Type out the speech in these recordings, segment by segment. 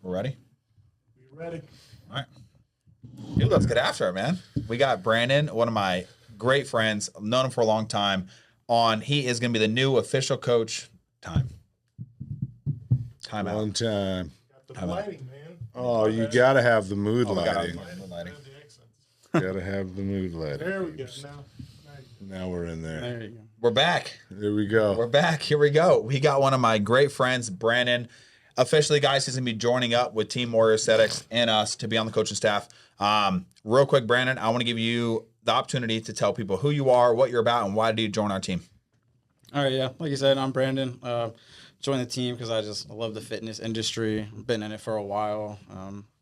We're ready? We ready? All right. Dude, let's get after it, man. We got Brandon, one of my great friends. I've known him for a long time. He is going to be the new official coach. Time One out. time. Got the lighting, man. Oh, you got to have the mood Oh, we gotta have lighting. the lighting. Have the accents. Got to have the mood lighting. There we go. Now we're in there. There you go. We're back. There we go. We're back. Here we go. We got one of my great friends, Brandon. Officially, guys, he's going to be joining up with Team Warrior Aesthetics and us to be on the coaching staff. Real quick, Brandon, I want to give you the opportunity to tell people who you are, what you're about, and why did you join our team? All right, yeah. Like you said, I'm Brandon. Joined the team because I love the fitness industry. Been in it for a while.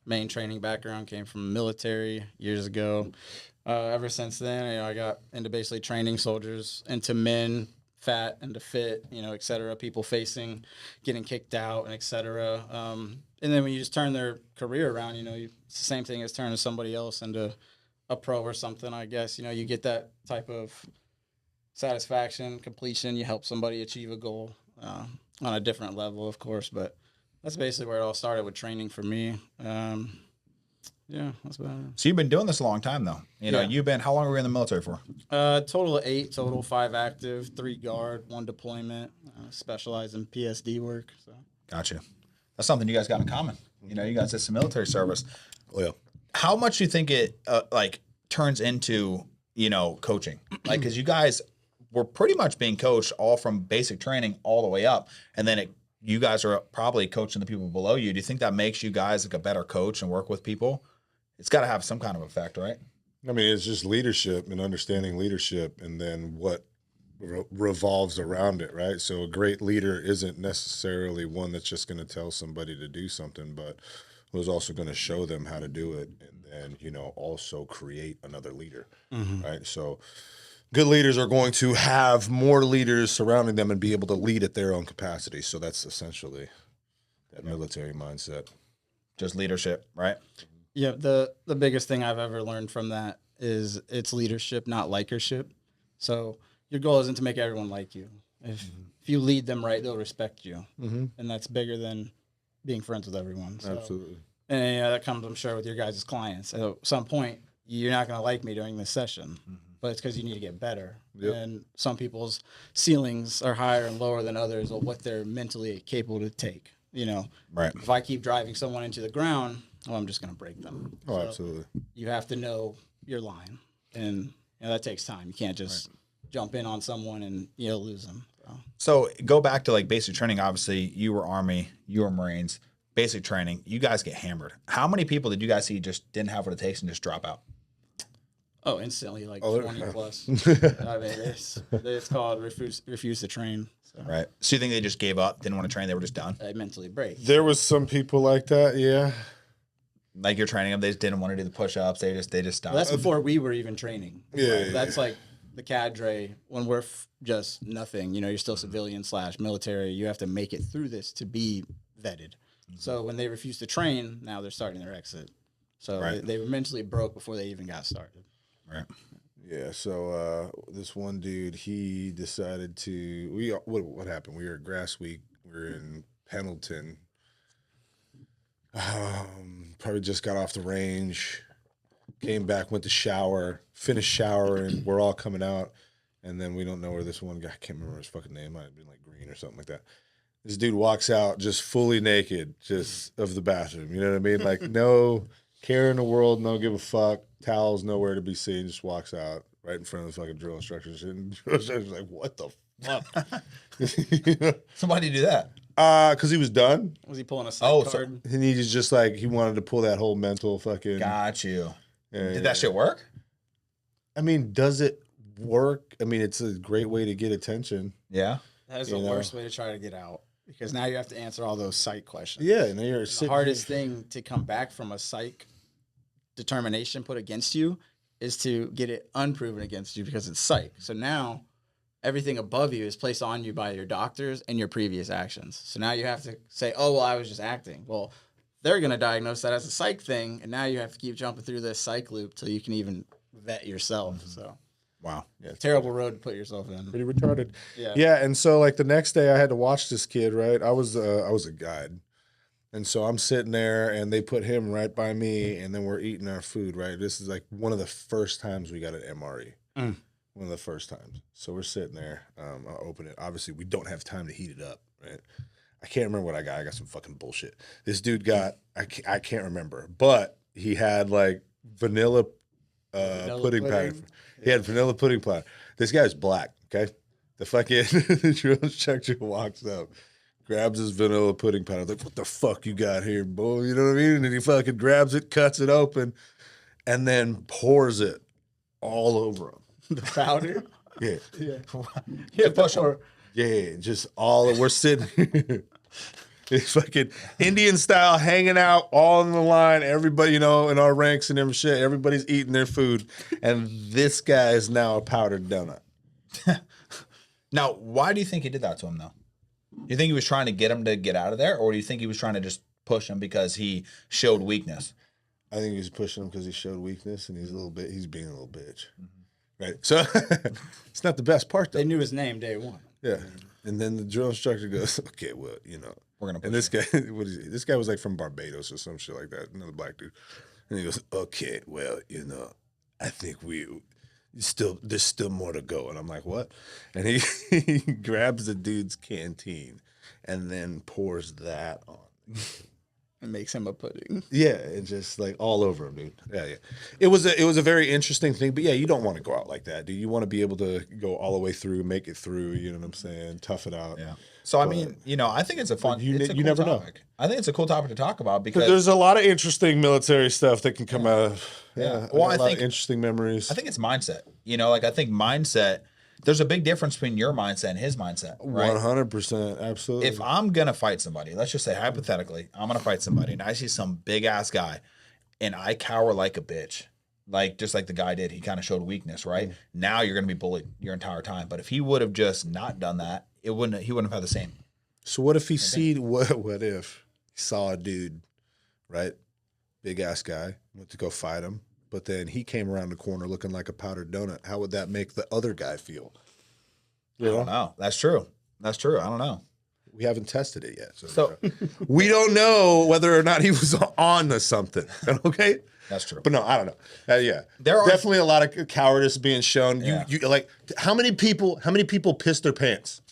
Main training background came from military years ago. Ever since then, I got into basically training soldiers, into men, fat, into fit, et cetera, people facing, getting kicked out, and et cetera. And then when you just turn their career around, it's the same thing as turning somebody else into a pro or something, I guess. You get that type of satisfaction, completion. You help somebody achieve a goal on a different level, of course, but that's basically where it all started with training for me. Yeah, that's about it. So you've been doing this a long time, though. How long were you in the military for? Total of 8, 5 active, 3 guard, 1 deployment, specialized in PSD work. So. Gotcha. That's something you guys got in common. You guys did some military service. Oh, yeah. How much do you think it turns into, coaching? Because you guys were pretty much being coached all from basic training all the way up, and then you guys are probably coaching the people below you. Do you think that makes you guys a better coach and work with people? It's got to have some kind of effect, right? I mean, it's just leadership and understanding leadership and then what revolves around it, right? So a great leader isn't necessarily one that's just going to tell somebody to do something, but who's also going to show them how to do it and then, also create another leader, right? So good leaders are going to have more leaders surrounding them and be able to lead at their own capacity. So that's essentially that military mindset. Just leadership, right? Yeah, the biggest thing I've ever learned from that is it's leadership, not likership. So your goal isn't to make everyone like you. If you lead them right, they'll respect you. And that's bigger than being friends with everyone. So, Absolutely. and that comes, I'm sure, with your guys' clients. At some point, you're not going to like me during this session, but it's because you need to get better. Yep. And some people's ceilings are higher and lower than others of what they're mentally capable to take. Right. If I keep driving someone into the ground, I'm just going to break them. Oh, So absolutely. you have to know your line, and that takes time. You can't just jump in on someone and lose them. So go back to basic training. Obviously, you were Army, you were Marines. Basic training, you guys get hammered. How many people did you guys see just didn't have what it takes and just drop out? Oh, instantly, 20 plus. I mean, it's called refuse to train. So. Right. So you think they just gave up, didn't want to train, they were just done? They mentally break. There was some people like that, yeah. Like you're training them, they just didn't want to do the push-ups. They just stopped. Well, that's before we were even training. Yeah. That's like the cadre when we're just nothing. You're still civilian / military. You have to make it through this to be vetted. So when they refuse to train, now they're starting their exit. So they were mentally broke before they even got started. Right. Yeah, so this one dude, he decided to what happened? We were at Grass Week. We were in Pendleton. Probably just got off the range, came back, went to shower, finished showering. We're all coming out, and then we don't know where this one guy, I can't remember his fucking name, might have been Green or something like that. This dude walks out just fully naked, just of the bathroom. You know what I mean? No care in the world, no give a fuck, towels nowhere to be seen, just walks out right in front of the fucking drill instructors. And the drill instructors like, what the fuck? So why did you do that? Because he was done. Was he pulling a side card? And he was just he wanted to pull that whole mental fucking. Got you. Yeah, Did that shit work? I mean, does it work? I mean, it's a great way to get attention. Yeah. That is the worst way to try to get out because now you have to answer all those psych questions. Yeah, and you're the hardest thing to come back from a psych determination put against you is to get it unproven against you because it's psych. So now everything above you is placed on you by your doctors and your previous actions. So now you have to say, oh, well, I was just acting. Well, they're going to diagnose that as a psych thing, and now you have to keep jumping through this psych loop till you can even vet yourself. So, wow, yeah, terrible road to put yourself in. Pretty retarded. Yeah, yeah. And so the next day, I had to watch this kid. Right, I was a guide, And so I'm sitting there, and they put him right by me, and then we're eating our food, right? This is like one of the first times we got an MRE. One of the first times. So we're sitting there. I'll open it. Obviously, we don't have time to heat it up, right? I can't remember what I got. I got some fucking bullshit. This dude got, I can't remember, but he had like vanilla pudding powder. He had vanilla pudding powder. This guy's black, okay? The fucking drill instructor walks up, grabs his vanilla pudding powder. Like, what the fuck you got here, boy? You know what I mean? And he fucking grabs it, cuts it open, and then pours it all over him. The powder? Yeah. Yeah, push him. Yeah, just all, we're sitting here. It's fucking Indian style, hanging out all in the line. Everybody, you know, in our ranks and every shit, everybody's eating their food. And this guy is now a powdered donut. Now, why do you think he did that to him, though? You think he was trying to get him to get out of there, or do you think he was trying to just push him because he showed weakness? I think he was pushing him because he showed weakness, and he's being a little bitch. Right? So it's not the best part, though. They knew his name day one. Yeah. And then the drill instructor goes, okay, well, you know. We're gonna push and this guy, what is he? This guy was like from Barbados or some shit like that, another black dude. And he goes, okay, well, you know, I think there's still more to go. And I'm like, what? And he grabs the dude's canteen and then pours that on. It makes him a pudding. Yeah, and just like all over him, dude. Yeah. It was a very interesting thing, but yeah, you don't want to go out like that, dude. You want to be able to go all the way through, make it through. You know what I'm saying? Tough it out. Yeah. So I mean, you know, I think it's a fun. It's a you cool never know. topic. I think it's a cool topic to talk about because There's a lot of interesting military stuff that can come out of. Yeah. Well, I I think think interesting memories. I think it's mindset. You know, like I think mindset. There's a big difference between your mindset and his mindset, right? 100%, absolutely. If I'm gonna fight somebody, let's just say hypothetically, I'm gonna fight somebody, and I see some big ass guy, and I cower like a bitch, like just like the guy did. He kind of showed weakness, right? Now you're gonna be bullied your entire time. But if he would have just not done that, he wouldn't have had the same. So what if he what if he saw a dude, right? Big ass guy, went to go fight him, but then he came around the corner looking like a powdered donut. How would that make the other guy feel? I don't know. That's true. I don't know. We haven't tested it yet. So we don't know whether or not he was on to something. Okay? that's true. But no, I don't know. Yeah. There are definitely a lot of cowardice being shown. Yeah. You like how many people pissed their pants?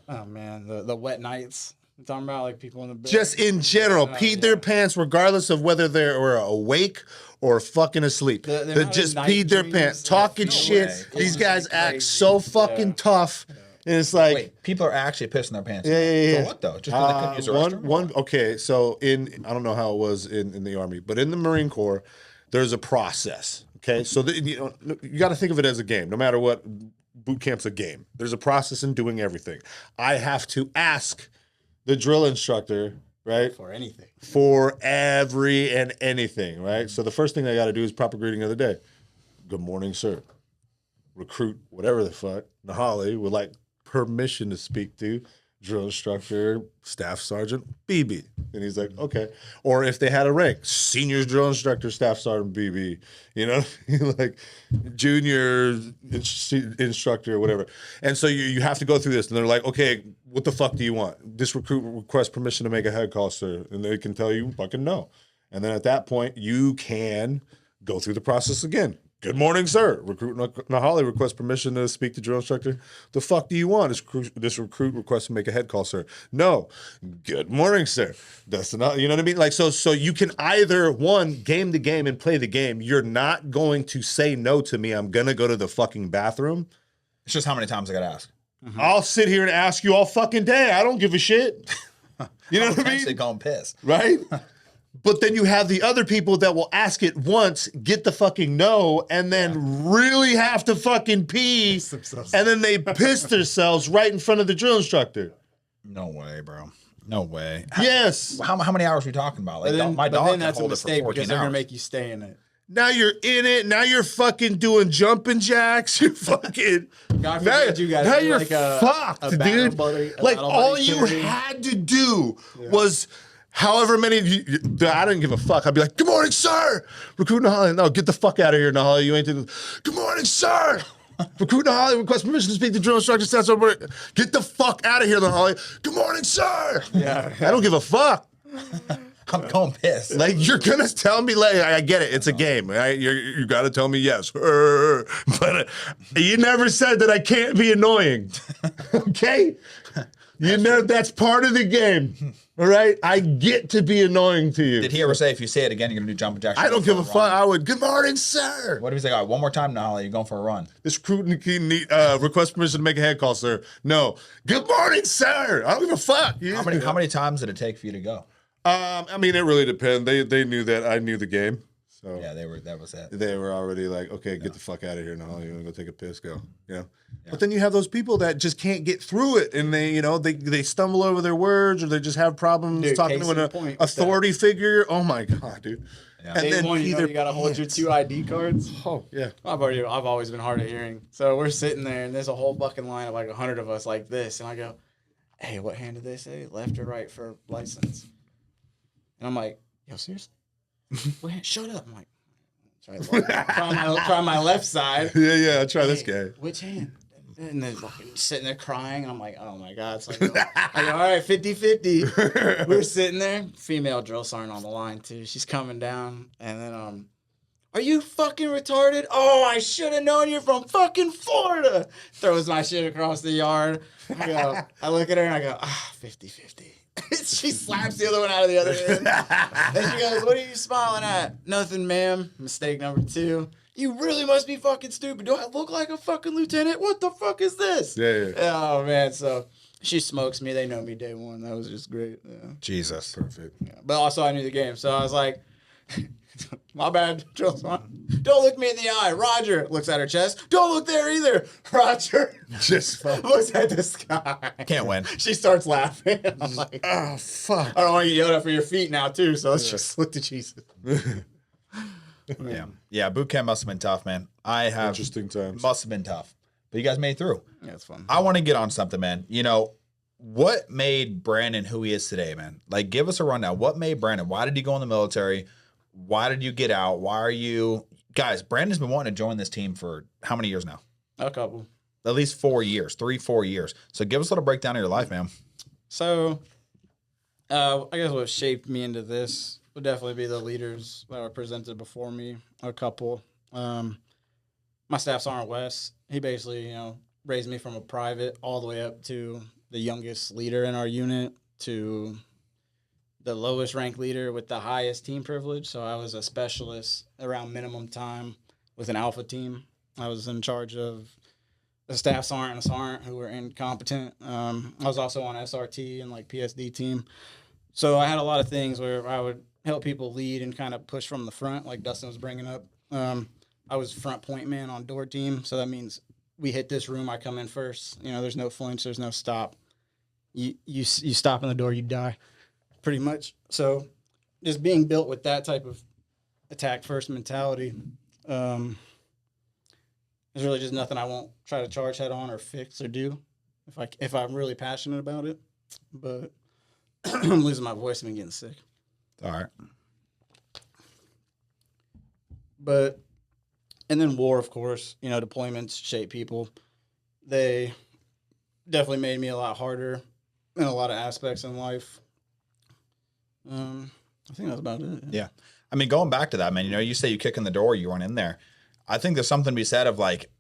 Oh man, the wet nights. I'm talking about like people in the bed. Just in general, peed their pants regardless of whether they were awake or fucking asleep. They just peed their pants, talking shit. way. These guys act so fucking tough. And it's like, Wait, people are actually pissing their pants. Yeah. For what though? Just because they couldn't use the restroom? Okay, so I don't know how it was in the Army, but in the Marine Corps, there's a process. Okay, so you got to think of it as a game. No matter what, boot camp's a game. There's a process in doing everything. I have to ask the drill instructor, right? for anything. For every and anything, right? So the first thing I got to do is proper greeting of the day. Good morning, sir. Recruit, whatever the fuck, Nahali would like permission to speak to drill instructor, staff sergeant, BB. And he's like, okay. Or if they had a rank, senior drill instructor, staff sergeant, BB. You know, like junior instructor or whatever. And so you have to go through this. And they're like, okay, what the fuck do you want? This recruit requests permission to make a head call, sir. And they can tell you fucking no. And then at that point, you can go through the process again. Good morning, sir. Recruit Nahali requests permission to speak to drill instructor. The fuck do you want? This recruit requests to make a head call, sir. No. Good morning, sir. That's not, you know what I mean? Like, so you can either, one, game the game and play the game. You're not going to say no to me. I'm going to go to the fucking bathroom. It's just how many times I got to ask. Mm-hmm. I'll sit here and ask you all fucking day. I don't give a shit. You know what I mean? Actually going pissed. Right? But then you have the other people that will ask it once, get the fucking no, and then really have to fucking pee, and then they piss themselves right in front of the drill instructor. No way, bro. No way. Yes. How many hours are we talking about? Like, my But dog then can that's a hold it for mistake 14 because they're gonna hours. make you stay in it. Now you're in it. Now you're fucking doing jumping jacks. You're fucking. God now, forbid you guys now do you're like a fucked, battle dude. buddy- a Like battle all buddy you activity. had to do was. However many of you, I didn't give a fuck. I'd be like, good morning, sir. Recruit Nahali. No, get the fuck out of here, Nahali. You ain't doing this. Good morning, sir. Recruit Nahali request permission to speak to drill instructor. Get the fuck out of here, Nahali. Good morning, sir. Yeah. I don't give a fuck. I'm going piss. Like, you're gonna tell me, like, I get it, it's a game, right? You gotta tell me yes, but you never said that I can't be annoying, okay? You know that's part of the game, all right? I get to be annoying to you. Did he ever say if you say it again, you're gonna do jumping jacks? I don't give a fuck. I would. Good morning, sir. What if he's like, all right, one more time, Nolly, you're going for a run? This recruit request permission to make a head call, sir. No. Good morning, sir. I don't give a fuck. How many times did it take for you to go? I mean, it really depends. They knew that I knew the game, so Yeah, that was it. they were already like, okay, get the fuck out of here now. You want to go take a piss? Go. Yeah. But then you have those people that just can't get through it, and they stumble over their words, or they just have problems talking to an authority figure. Oh my god, dude. Yeah. And then you got to hold your 2 ID cards. Oh yeah. I've always been hard of hearing. So we're sitting there, and there's a whole fucking line of like 100 of us like this, and I go, "Hey, what hand did they say? Left or right for license?" And I'm like, "Yo, seriously? What hand? Shut up!" I'm like, try my left side. Yeah. I try this Hey, guy. Which hand? And then fucking sitting there crying, and I'm like, "Oh my god!" It's like, all right, 50-50. We're sitting there. Female drill sergeant on the line too. She's coming down, and then are you fucking retarded? Oh, I should have known you're from fucking Florida. Throws my shit across the yard. I look at her and I go, 50-50. She slaps the other one out of the other end. Then she goes, "What are you smiling at?" "Nothing, ma'am." Mistake number 2. "You really must be fucking stupid. Do I look like a fucking lieutenant? What the fuck is this?" Yeah. Oh, man. So she smokes me. They know me day one. That was just great. Yeah. Jesus. Perfect. Yeah. But also, I knew the game. So I was like, my bad. Don't look me in the eye. Roger looks at her chest. Don't look there either. Roger Just looks at the sky. Can't win. She starts laughing. I'm like, oh fuck. I don't want you to yell at for your feet now, too. So let's just look to Jesus. Yeah. Boot camp must have been tough, man. Interesting times. Must have been tough, but you guys made it through. Yeah, it's fun. I want to get on something, man. You know, what made Brandon who he is today, man? Like, give us a rundown. What made Brandon? Why did he go in the military? Why did you get out? Why are you guys? Brandon's been wanting to join this team for how many years now? A couple. At least 4 years, 4 years. So give us a little breakdown of your life, man. So, I guess what shaped me into this would definitely be the leaders that were presented before me. A couple. My staff sergeant Wes, he basically, raised me from a private all the way up to the youngest leader in our unit to the lowest ranked leader with the highest team privilege. So I was a specialist around minimum time with an alpha team. I was in charge of a staff sergeant and a sergeant who were incompetent. I was also on SRT and like PSD team. So I had a lot of things where I would help people lead and kind of push from the front, like Dustin was bringing up. I was front point man on door team. So that means we hit this room, I come in first. There's no flinch, there's no stop. You stop in the door, you die. Pretty much. So just being built with that type of attack first mentality, there's really just nothing I won't try to charge head on or fix or do if I'm really passionate about it. But I'm losing my voice and getting sick. All right. But and then war, of course, deployments shape people. They definitely made me a lot harder in a lot of aspects in life. I think that's about it. Yeah. I mean, going back to that, man, you say you kick in the door, you run in there. I think there's something to be said of like,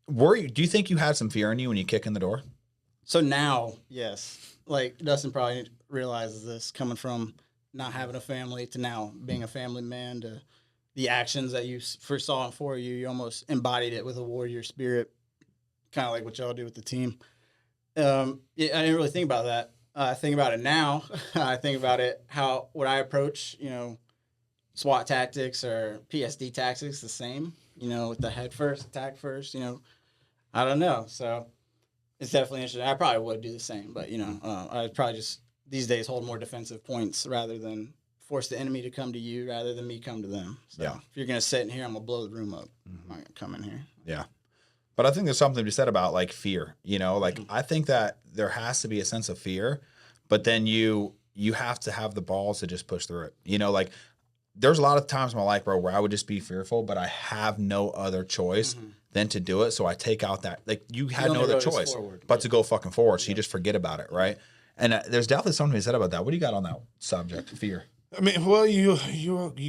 do you think you had some fear in you when you kick in the door? So now, yes. Like, Dustin probably realizes this, coming from not having a family to now being a family man, to the actions that you first saw for you. You almost embodied it with a warrior spirit, kind of like what y'all do with the team. I didn't really think about that. I think about it now. I think about it would I approach, SWAT tactics or PSD tactics the same, with the head first, attack first, I don't know. So it's definitely interesting. I probably would do the same, but, I'd probably just these days hold more defensive points rather than force the enemy to come to you rather than me come to them. So Yeah. if you're going to sit in here, I'm going to blow the room up. I'm not going to come in here. Yeah. But I think there's something to be said about like fear, I think that there has to be a sense of fear, but then you have to have the balls to just push through it. Like there's a lot of times in my life, bro, where I would just be fearful, but I have no other choice than to do it. So I take out that, like you had no other choice but to go fucking forward. So you just forget about it. Right. And there's definitely something to be said about that. What do you got on that subject? Fear. I mean, well, you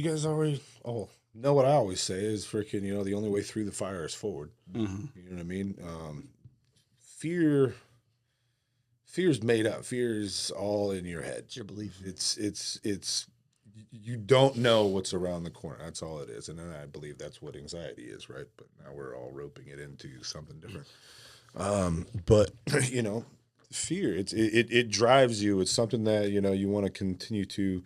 guys already know what I always say is freaking, the only way through the fire is forward. Mm-hmm. You know what I mean? Fear's made up. Fear's all in your head. It's your belief. It's you don't know what's around the corner. That's all it is. And then I believe that's what anxiety is, right? But now we're all roping it into something different. But fear, it drives you. It's something that, you want to continue to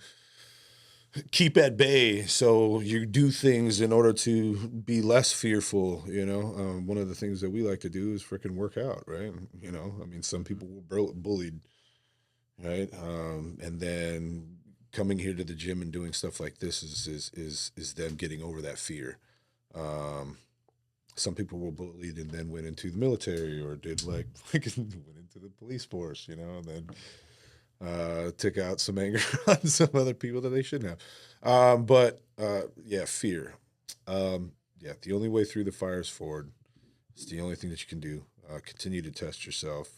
keep at bay. So you do things in order to be less fearful. One of the things that we like to do is freaking work out, right? I mean, some people were bullied, right? And then coming here to the gym and doing stuff like this is them getting over that fear. Some people were bullied and then went into the military or did went into the police force, and then took out some anger on some other people that they shouldn't have. But fear. The only way through the fire is forward. It's the only thing that you can do. Continue to test yourself.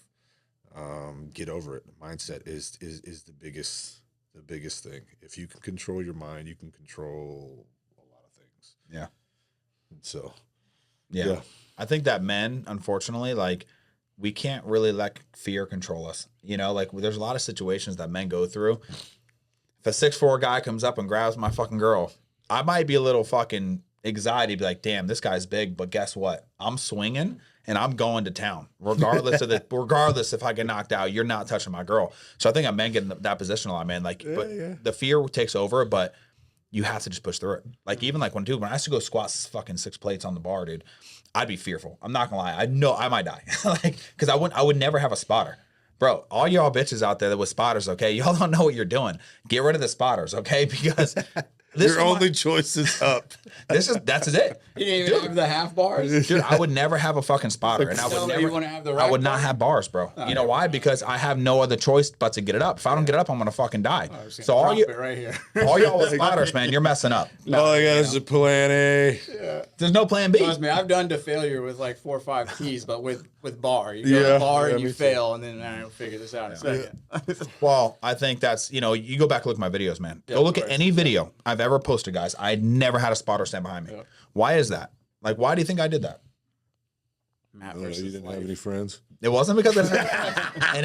Get over it. Mindset is the biggest thing. If you can control your mind, you can control a lot of things. Yeah. So, yeah. I think that men, unfortunately, we can't really let fear control us. There's a lot of situations that men go through. If a 6'4" guy comes up and grabs my fucking girl, I might be a little fucking anxiety, be like, damn, this guy's big, but guess what? I'm swinging and I'm going to town, regardless if I get knocked out. You're not touching my girl. So I think men get in that position a lot, man. The fear takes over, but you have to just push through it. Even when I used to go squat fucking 6 plates on the bar, dude, I'd be fearful. I'm not gonna lie. I know I might die. Because I would never have a spotter. Bro, all y'all bitches out there that with spotters, okay? Y'all don't know what you're doing. Get rid of the spotters, okay? Because your only choice is up. That's it. You didn't even have the half bars? Dude, I would never have a fucking spotter. And I would not have bars, bro. You know why? Because I have no other choice but to get it up. If I don't get it up, I'm gonna fucking die. So all y'all with spotters, man, you're messing up. All I got is a plan A. Yeah. There's no plan B. Trust me, I've done to failure with 4 or 5 keys, but with bar. You go to bar and you fail, and then I'll figure this out in a second. Well, I think that's, you go back and look at my videos, man. Go look at any video I've ever posted, guys. I never had a spotter stand behind me. Why is that? Why do you think I did that? Matt You didn't have any friends? It wasn't because I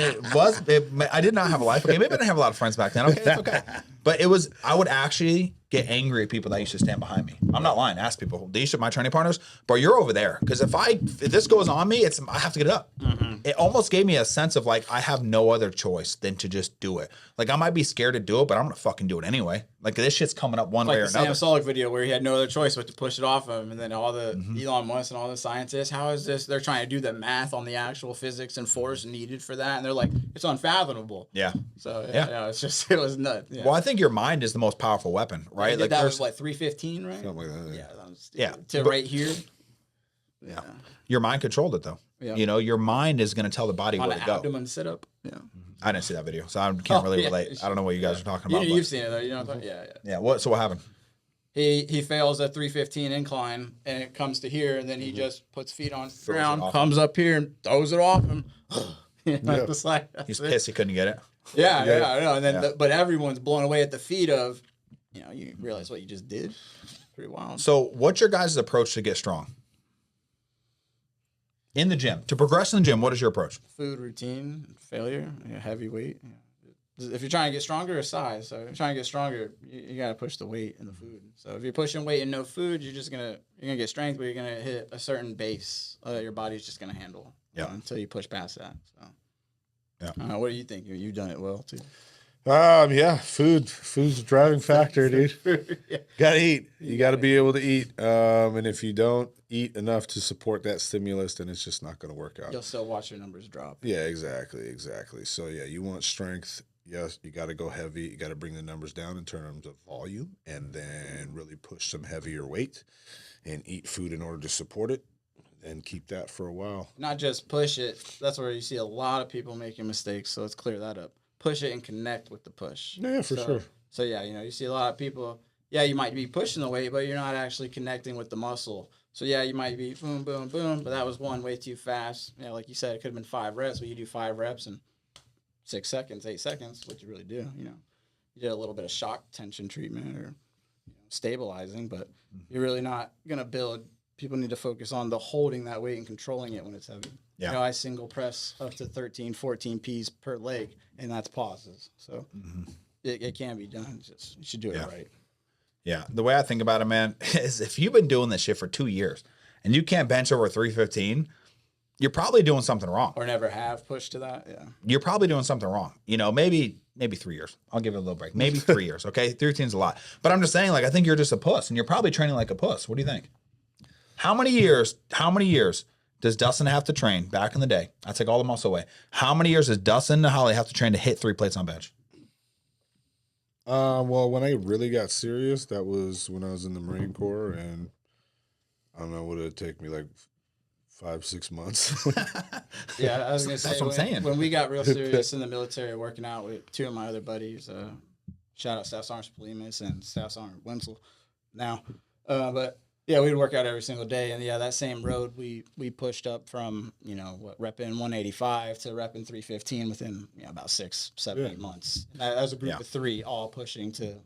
did not have a life. Okay, maybe I didn't have a lot of friends back then. Okay, it's okay. But I would actually get angry at people that used to stand behind me. I'm not lying. Ask people. They used to be my training partners, bro, you're over there. Because if this goes on me, I have to get it up. Mm-hmm. It almost gave me a sense of I have no other choice than to just do it. I might be scared to do it, but I'm gonna fucking do it anyway. This shit's coming up one way or another. Like the Sam Sulek video where he had no other choice but to push it off him, and then all the Elon Musk and all the scientists, how is this? They're trying to do the math on the actual physics and force needed for that, and they're like, it's unfathomable. Yeah. So it was nuts. Yeah. Well, I think your mind is the most powerful weapon, right? That was 315, right? Something like that. Yeah. That was, yeah. Right here. Yeah. Your mind controlled it though. Yeah. your mind is going to tell the body where to go. Abdomen sit up. Yeah. I didn't see that video, so I can't really relate. I don't know what you guys are talking about. You've seen it though. You know what I'm talking about? Yeah. So what happened? He fails at 315 incline, and it comes to here, and then he just puts feet on the ground, comes up here, and throws it off him. He's pissed he couldn't get it. Yeah, I know. And then, but everyone's blown away at the feet of, you realize what you just did. Pretty wild. So, what's your guys' approach to get strong? In the gym, to progress in the gym, what is your approach? Food routine, failure, heavy weight. If you're trying to get stronger, size. So if you're trying to get stronger, you got to push the weight and the food. So if you're pushing weight and no food, you're gonna get strength, but you're gonna hit a certain base that your body's just gonna handle. Until you push past that. So. Yeah. What do you think? You've done it well too. Food's a driving factor, dude. Gotta eat. You gotta be able to eat. And if you don't eat enough to support that stimulus, then it's just not gonna work out. You'll still watch your numbers drop. Yeah, exactly. So you want strength. Yes, you got to go heavy. You got to bring the numbers down in terms of volume, and then really push some heavier weight and eat food in order to support it, and keep that for a while. Not just push it. That's where you see a lot of people making mistakes. So let's clear that up. Push it and connect with the push. Yeah, for sure. So you see a lot of people. Yeah, you might be pushing the weight, but you're not actually connecting with the muscle. So you might be boom, boom, boom, but that was one way too fast. Like you said, it could have been 5 reps, but you do 5 reps and 6 seconds, 8 seconds, what you really do, you know. You did a little bit of shock tension treatment or stabilizing, but you're really not going to build. People need to focus on the holding that weight and controlling it when it's heavy. Yeah. You know, I single press up to 13, 14 Ps per leg, and that's pauses. So it can be done. Just you should do it right. Yeah. The way I think about it, man, is if you've been doing this shit for 2 years and you can't bench over 315, you're probably doing something wrong. Or never have pushed to that. Yeah. You're probably doing something wrong. You know, maybe 3 years. I'll give it a little break. Maybe 3 years. Okay. 315's a lot. But I'm just saying, like, I think you're just a puss and you're probably training like a puss. What do you think? How many years does Dustin have to train back in the day? I take all the muscle away. How many years does Dustin and Holly have to train to hit 3 plates on bench? Well, when I really got serious, that was when I was in the Marine Corps, and I don't know, what did it take me, like 5-6 months? Yeah, I was gonna say That's what I'm saying. when we got real serious in the military, working out with 2 of my other buddies, shout out Staff Sergeant Polimas and Staff Sergeant Wenzel. Now, but yeah, we'd work out every single day, and yeah, that same road we pushed up from repping 185 to repping 315 within about 6, 7, 8 months. That was a group of 3 all pushing to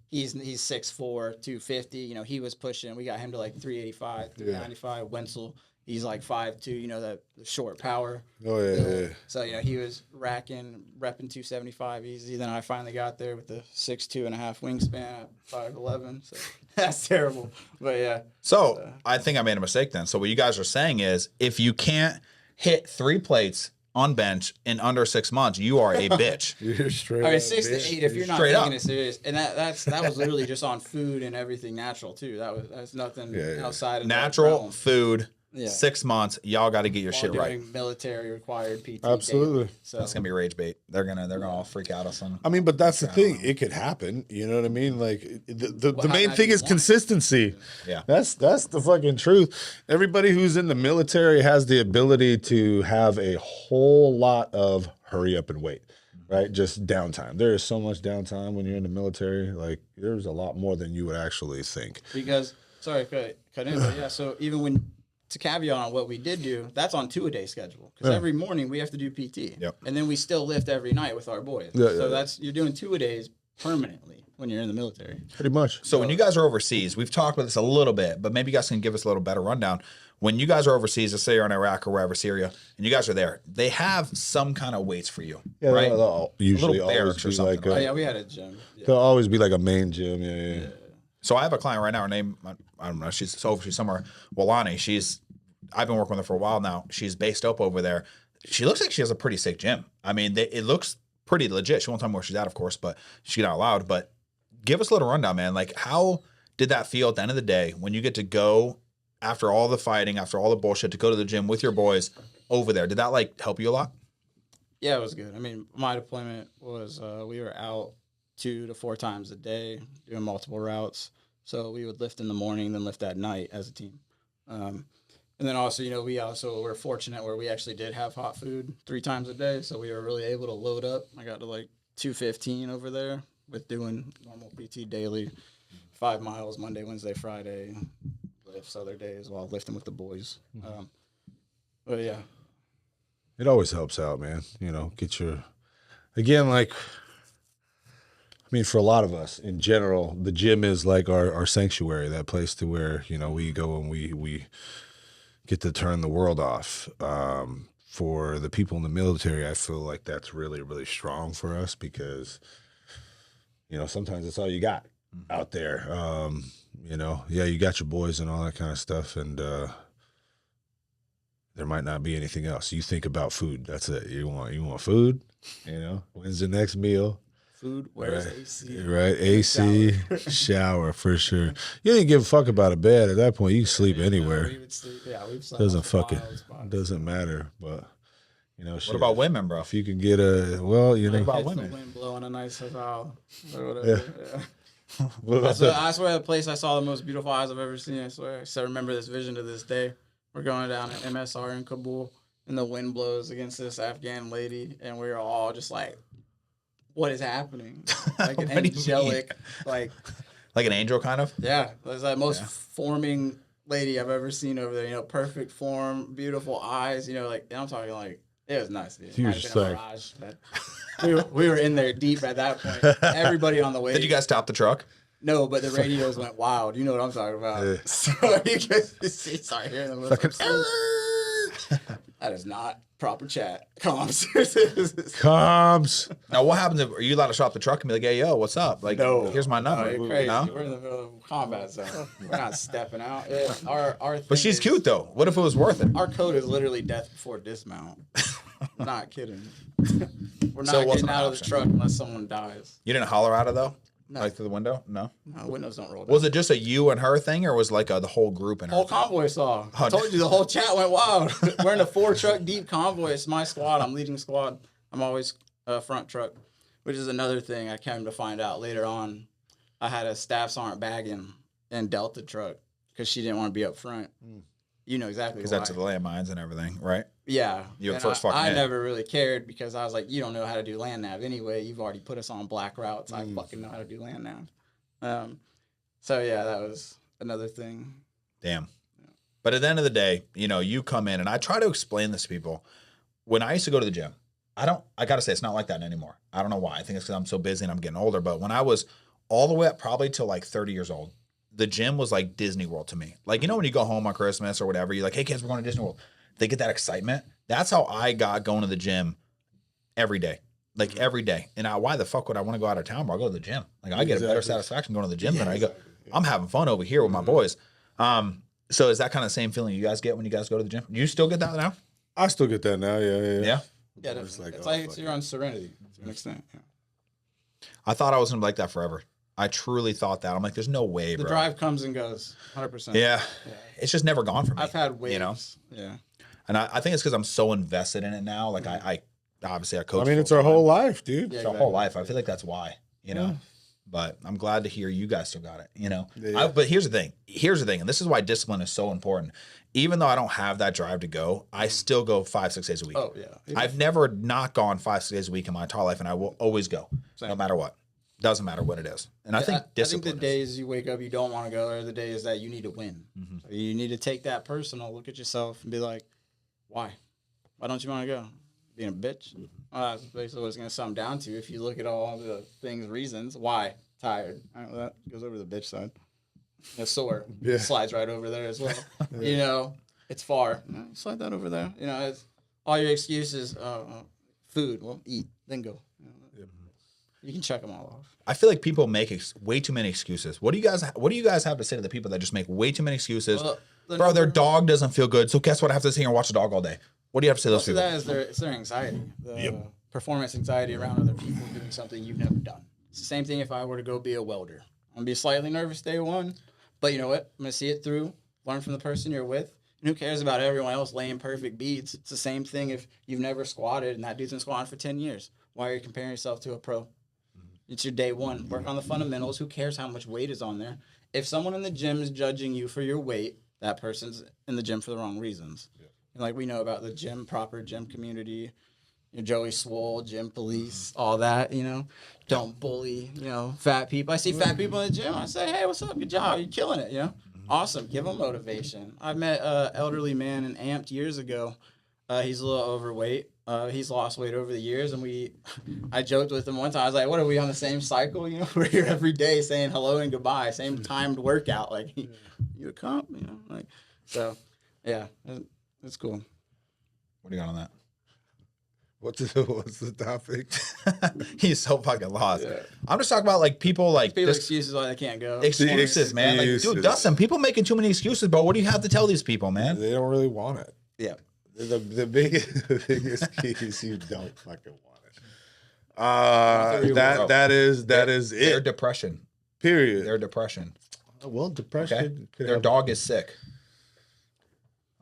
he's 6'4", 250. He was pushing. We got him to like 385, 395. Wenzel. He's like 5'2", the short power. Oh, yeah. So, he was repping 275 easy. Then I finally got there with the 6'2.5" wingspan at 5'11". So that's terrible. But yeah. So I think I made a mistake then. So what you guys are saying is if you can't hit 3 plates on bench in under 6 months, you are a bitch. You're straight I mean, up, 6 to 8 if you're not Straight taking up. it serious, and that was literally just on food and everything natural too. That's nothing outside of Natural that realm. food, Yeah. 6 months, y'all got to get your While shit right. doing military required PT. Absolutely. daily. So That's gonna be rage bait. They're gonna all freak out on something. I mean, but that's the thing. It could happen. You know what I mean? Like the Well, main how thing do you is want it? consistency. Yeah. That's the fucking truth. Everybody who's in the military has the ability to have a whole lot of hurry up and wait, right? Just downtime. There is so much downtime when you're in the military. Like there's a lot more than you would actually think. because sorry, cut in, but yeah. So even when to caveat on what we did do, that's on 2-a-day schedule because every morning we have to do PT. Yep. And then we still lift every night with our boys. Yeah, so yeah. you're doing 2-a-days permanently when you're in the military. Pretty much. So when you guys are overseas, we've talked about this a little bit, but maybe you guys can give us a little better rundown. When you guys are overseas, let's say you're in Iraq or wherever, Syria, and you guys are there, they have some kind of weights for you, Yeah, right? they'll usually little barracks or always be something, like right? Oh yeah, we had a gym. Yeah. there'll always be like a main gym. Yeah. So I have a client right now. Her name, I don't know. She's somewhere. Walani. I've been working with her for a while now. She's based up over there. She looks like she has a pretty sick gym. I mean, it looks pretty legit. She won't tell me where she's at, of course, but she's not allowed. But give us a little rundown, man. Like, how did that feel at the end of the day when you get to go after all the fighting, after all the bullshit, to go to the gym with your boys over there? Did that like help you a lot? Yeah, it was good. I mean, my deployment was we were out 2 to 4 times a day doing multiple routes. So we would lift in the morning, then lift at night as a team. And then also, we also were fortunate where we actually did have hot food 3 times a day. So we were really able to load up. I got to like 215 over there with doing normal PT daily, 5 miles Monday, Wednesday, Friday, lifts other days while lifting with the boys. But yeah. It always helps out, man. Get your, again, like, I mean, for a lot of us in general, the gym is like our sanctuary, that place to where, we go and we get to turn the world off. For the people in the military, I feel like that's really, really strong for us because, sometimes that's all you got out there. Yeah, you got your boys and all that kind of stuff. And, there might not be anything else. You think about food. That's it. You want food. When's the next meal? Food, where's AC? Right, AC, shower for sure. You didn't give a fuck about a bed at that point. You can sleep anywhere. We would sleep. Yeah, we've slept Doesn't off the fucking wild spots. doesn't matter. But What about women, bro? if you can get about Catch women? the wind blowing a nice howl or whatever. Yeah. what about I swear the place I saw the most beautiful eyes I've ever seen. I swear. I still remember this vision to this day. We're going down to MSR in Kabul, and the wind blows against this Afghan lady, and we're all just like, what is happening? Like an What do you angelic, like Like an angel, kind of? yeah, it's the most forming lady I've ever seen over there. Perfect form, beautiful eyes. Like, and I'm talking like It was nice. Dude. You were Might have just been a like- mirage, but we were in there deep at that point. Everybody on the way. Did you guys stop the truck? No, but the radios went wild. You know what I'm talking about. Yeah. So you just start hearing them. That is not proper chat. Comms. Comms. Now, what happens if are you allowed to stop the truck and be like, "Hey, yo, what's up? Like, No. here's my number." You're crazy. No? We're in the middle of combat zone. We're not stepping out. Our But she's cute though. What if it was worth it? Our code is literally death before dismount. I'm not kidding. We're not So it wasn't getting an out of the option. truck unless someone dies. You didn't holler at her though, No. like through the window. No. No, windows don't roll down. Was it just a you and her thing, or was like the whole group and her? Whole thing? convoy saw. I Oh, told you the whole chat went wild. We're in a 4-truck deep convoy. It's my squad. I'm leading squad. I'm always front truck, which is another thing I came to find out later on. I had a staff sergeant bagging in Delta truck because she didn't want to be up front. You know exactly Because why. that's the landmines and everything, right? Yeah. You were And first fucking I in. never really cared because I was like, you don't know how to do land nav anyway. You've already put us on black routes. I fucking know how to do land nav. So yeah, that was another thing. Damn. But at the end of the day, you know, you come in and I try to explain this to people. When I used to go to the gym, I got to say, it's not like that anymore. I don't know why. I think it's because I'm so busy and I'm getting older. But when I was all the way up probably till like 30 years old, the gym was like Disney World to me. Like, you know, when you go home on Christmas or whatever, you're like, hey, kids, we're going to Disney World. They get that excitement. That's how I got going to the gym every day. Like every day. And why the fuck would I want to go out of town? I'll go to the gym. Like I get a better satisfaction going to the gym than I go. I'm having fun over here with my boys. So is that kind of the same feeling you guys get when you guys go to the gym? Do you still get that now? I still get that now. Yeah. Yeah. Yeah, It's like, it's oh, like fuck you're on Serenity to an extent. Yeah. I thought I was going to be like that forever. I truly thought that. I'm like, there's no way, The bro. drive comes and goes, 100%. Yeah. It's just never gone for me. I've had waves. You know? Yeah. And I think it's because I'm so invested in it now. Like I obviously I coach. I mean, it's our whole life, dude. Yeah. It's our whole life. I feel like that's why, you know. But I'm glad to hear you guys still got it, you know. Yeah. But here's the thing. And this is why discipline is so important. Even though I don't have that drive to go, I still go 5-6 days a week. Oh, yeah. I've never not gone 5-6 days a week in my entire life, and I will always go, no matter what. Doesn't matter what it is. And I think discipline. the days you wake up you don't want to go are the days that you need to win. Mm-hmm. So you need to take that personal, look at yourself, and be like, why? Why don't you want to go? Being a bitch? That's basically what it's going to sum down to. If you look at all the things, reasons, why? Tired. All right, well, that goes over the bitch side. Sore. Yeah. Slides right over there as well. You know, it's far. No, slide that over there. You know, it's all your excuses. Food. Well, eat, then go. You can check them all off. I feel like people make way too many excuses. What do you guys have to say to the people that just make way too many excuses? Well, Bro, their dog doesn't feel good, so guess what? I have to sit here and watch the dog all day. What do you have to say to those Most of people? that is it's their anxiety, the performance anxiety around other people doing something you've never done. It's the same thing if I were to go be a welder. I'm gonna be slightly nervous day one, but you know what? I'm gonna see it through, learn from the person you're with. And who cares about everyone else laying perfect beats? It's the same thing if you've never squatted and that dude's been squatting for 10 years. Why are you comparing yourself to a pro? It's your day one. Work on the fundamentals. Who cares how much weight is on there? If someone in the gym is judging you for your weight, that person's in the gym for the wrong reasons. Yeah. And like we know about the proper gym community, Joey Swole, gym police, all that, don't bully, fat people. I see fat people in the gym. I say, hey, what's up? Good job. You're killing it, Awesome. Give them motivation. I met an elderly man in Amped years ago. He's a little overweight. He's lost weight over the years, and I joked with him one time. I was like, "What are we on the same cycle? We're here every day saying hello and goodbye, same timed workout. Like, you a comp, so, yeah, it's cool." What do you got on that? What's the topic? He's so fucking lost. Yeah. I'm just talking about like people like People this, excuses why they can't go. excuses, man. Like, dude, Excuses. Dustin, people making too many excuses, bro. What do you have to tell these people, man? They don't really want it. Yeah. The biggest key is you don't fucking want it. That is Their it. depression. Period. Their depression. Well, depression. Okay. could Their have- dog is sick.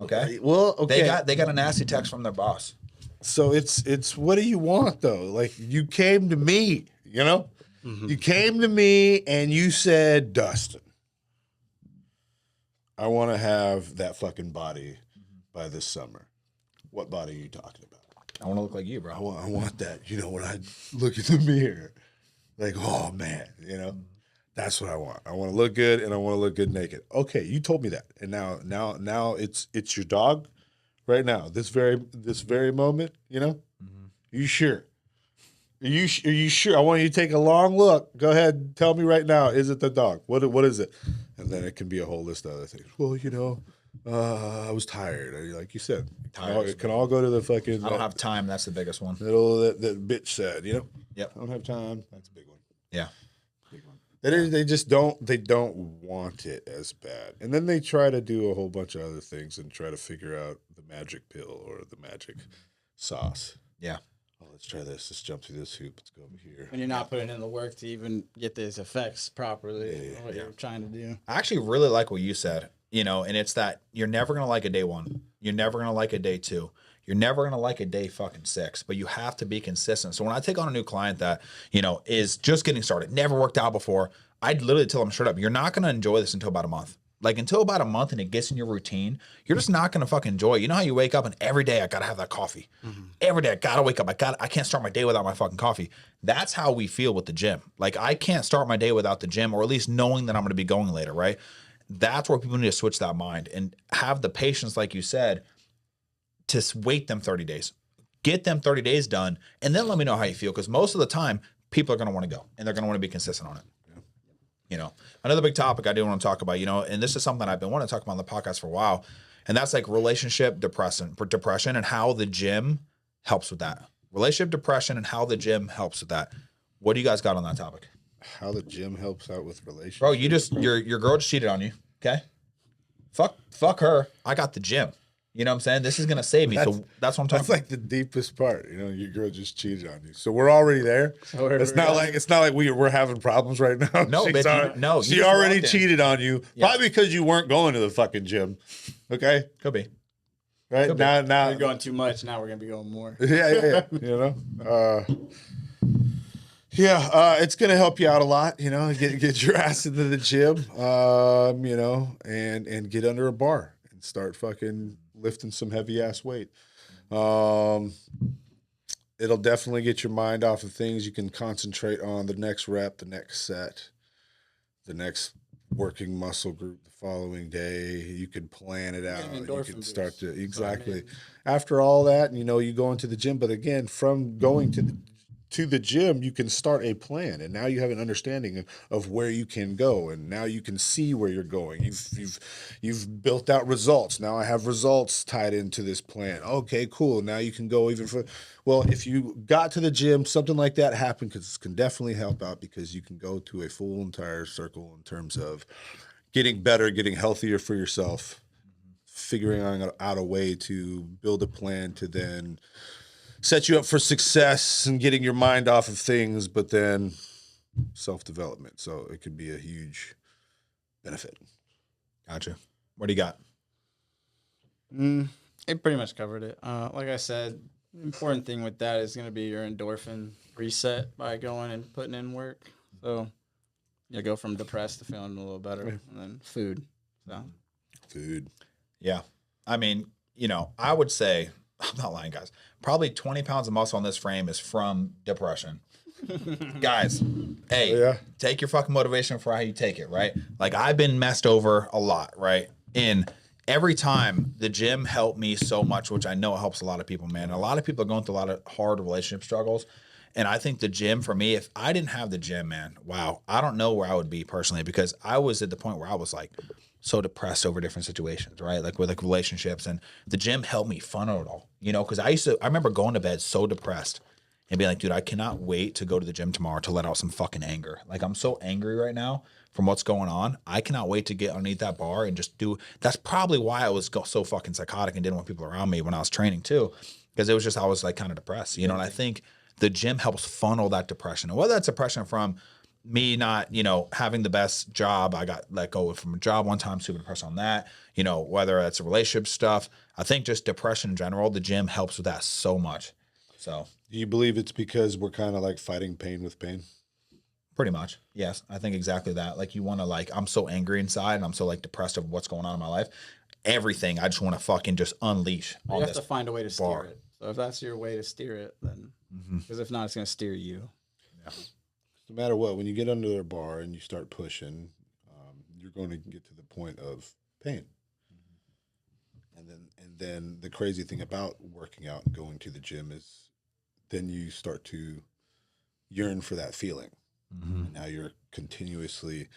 Okay. Well, okay. They got a nasty text from their boss. So it's what do you want though? Like you came to me, You came to me and you said, Dustin, I want to have that fucking body by this summer. What body are you talking about? I want to look like you, bro. I want that. When I look in the mirror, like, oh man, that's what I want. I want to look good and I want to look good naked. Okay, you told me that, and now it's your dog, right now, this very moment, you know? You sure? Are you sure? I want you to take a long look. Go ahead and tell me right now, is it the dog? What is it? And then it can be a whole list of other things. Well, you know, I was tired. Like you said, it can all go to the fucking. I don't have time. That's the biggest one. That bitch said, you know? Yep. I don't have time. That's a big one. Yeah. They just don't want it as bad. And then they try to do a whole bunch of other things and try to figure out the magic pill or the magic sauce. Yeah. Oh, let's try this. Let's jump through this hoop. Let's go over here. When you're not putting in the work to even get these effects properly, what you're trying to do. I actually really like what you said, you know, and it's that you're never going to like a day 1. You're never going to like a day 2. You're never going to like a day fucking 6, but you have to be consistent. So when I take on a new client that, you know, is just getting started, never worked out before, I'd literally tell them straight up, you're not going to enjoy this until about a month. Like until about a month and it gets in your routine, you're just not going to fucking enjoy it. You know how you wake up and every day I got to have that coffee. Every day I got to wake up. I can't start my day without my fucking coffee. That's how we feel with the gym. Like I can't start my day without the gym, or at least knowing that I'm going to be going later, right? That's where people need to switch that mind and have the patience, like you said, to wait them 30 days. Get them 30 days done, and then let me know how you feel, because most of the time, people are going to want to go, and they're going to want to be consistent on it. You know, another big topic I do want to talk about, you know, and this is something I've been wanting to talk about on the podcast for a while, and that's like relationship depression and how the gym helps with that. Relationship depression and how the gym helps with that. What do you guys got on that topic? How the gym helps out with relationships. Bro, you just your girl just cheated on you, okay? Fuck her. I got the gym. You know what I'm saying? This is gonna save me. So that's what I'm talking That's like the deepest part. You know, your girl just cheated on you. So we're already there. So it's not like we're having problems right now. No, bitch, no. She You just already walked in. cheated on you. Yeah. Probably because you weren't going to the fucking gym. Okay? Could be. Right? Could be. Now We're going too much. Now we're going to be going more. yeah. You know? It's gonna help you out a lot, you know, get your ass into the gym, you know, and get under a bar and start fucking lifting some heavy ass weight. It'll definitely get your mind off of things. You can concentrate on the next rep, the next set, the next working muscle group the following day. You can plan it out. You can start to exactly after all that, you know, you go into the gym. But again, from going to the gym, you can start a plan, and now you have an understanding of where you can go, and now you can see where you're going. You've built out results. Now I have results tied into this plan. Okay, cool. Now you can go even further. Well, if you got to the gym, something like that happened, because it can definitely help out, because you can go to a full entire circle in terms of getting better, getting healthier for yourself, figuring out a way to build a plan to then set you up for success and getting your mind off of things, but then self-development. So it could be a huge benefit. Gotcha. What do you got? It pretty much covered it. Like I said, the important thing with that is going to be your endorphin reset by going and putting in work. So you go from depressed to feeling a little better, and then food. So Food. Yeah. I mean, you know, I would say, I'm not lying, guys, probably 20 pounds of muscle on this frame is from depression. Guys, hey, take your fucking motivation for how you take it, right? Like, I've been messed over a lot, right? And every time the gym helped me so much, which I know it helps a lot of people, man. A lot of people are going through a lot of hard relationship struggles. And I think the gym, for me, if I didn't have the gym, man, wow, I don't know where I would be personally, because I was at the point where I was like so depressed over different situations, right? Like with like relationships, and the gym helped me funnel it all, you know, because I remember going to bed so depressed and being like, dude, I cannot wait to go to the gym tomorrow to let out some fucking anger. Like, I'm so angry right now from what's going on. I cannot wait to get underneath that bar and just do. That's probably why I was so fucking psychotic and didn't want people around me when I was training too, because it was just, I was like kind of depressed, you know. And I think the gym helps funnel that depression, and whether that's depression from me not, you know, having the best job. I got let go from a job one time, super depressed on that. You know, whether that's a relationship stuff. I think just depression in general, the gym helps with that so much. So, Do you believe it's because we're kind of like fighting pain with pain? pretty much, yes. I think exactly that. Like, you want to, like, I'm so angry inside and I'm so like depressed of what's going on in my life. Everything I just want to fucking just unleash you on have this to find a way to steer bar. it. So if that's your way to steer it, then because if not, it's going to steer you. No matter what, when you get under their bar and you start pushing, you're going to get to the point of pain. And then the crazy thing about working out and going to the gym is then you start to yearn for that feeling. And now you're continuously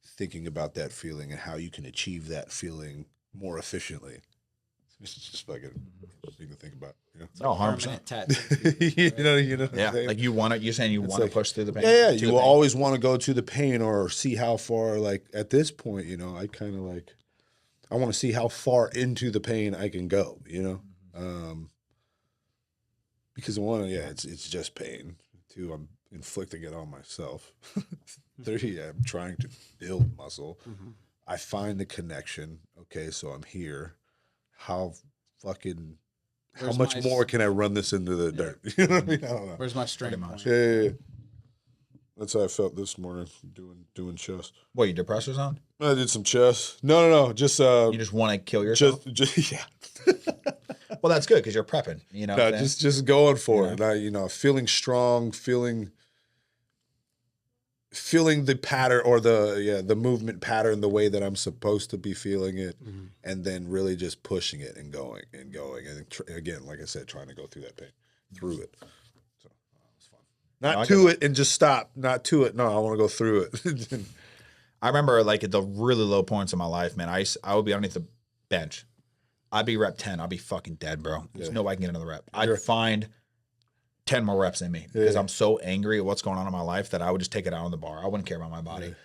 thinking about that feeling and how you can achieve that feeling more efficiently. It's just fucking interesting to think about. You know? Oh, 100%. Permanent tattoo. you know what I'm Yeah, saying? like you're saying you want like- to push through the pain. Yeah, to you the will pain. always want to go to the pain or see how far, like at this point, you know, I kind of like, I want to see how far into the pain I can go, you know? Because one, yeah, it's just pain. Two, I'm inflicting it on myself. Three, I'm trying to build muscle. I find the connection. Okay, so I'm here. How fucking, how Where's much my more can I run this into the dirt? You know what I mean? I don't know. Where's my strength? much. point? Yeah. That's how I felt this morning doing chest. What, you depressed or something? I did some chest. No. Just You just want to kill yourself? just yeah. Well, that's good because you're prepping. You know, what No, I'm saying? just going for it. You know, feeling strong, feeling the pattern or the movement pattern the way that I'm supposed to be feeling it, and then really just pushing it and going and again, like I said, trying to go through that pain, through it. So it's fun. Not to it and just stop. Not to it. No, I want to go through it. I remember like at the really low points in my life, man. I would be underneath the bench. I'd be rep 10. I'd be fucking dead, bro. There's no way I can get another rep. I'd find 10 more reps in me because I'm so angry at what's going on in my life that I would just take it out on the bar. I wouldn't care about my body.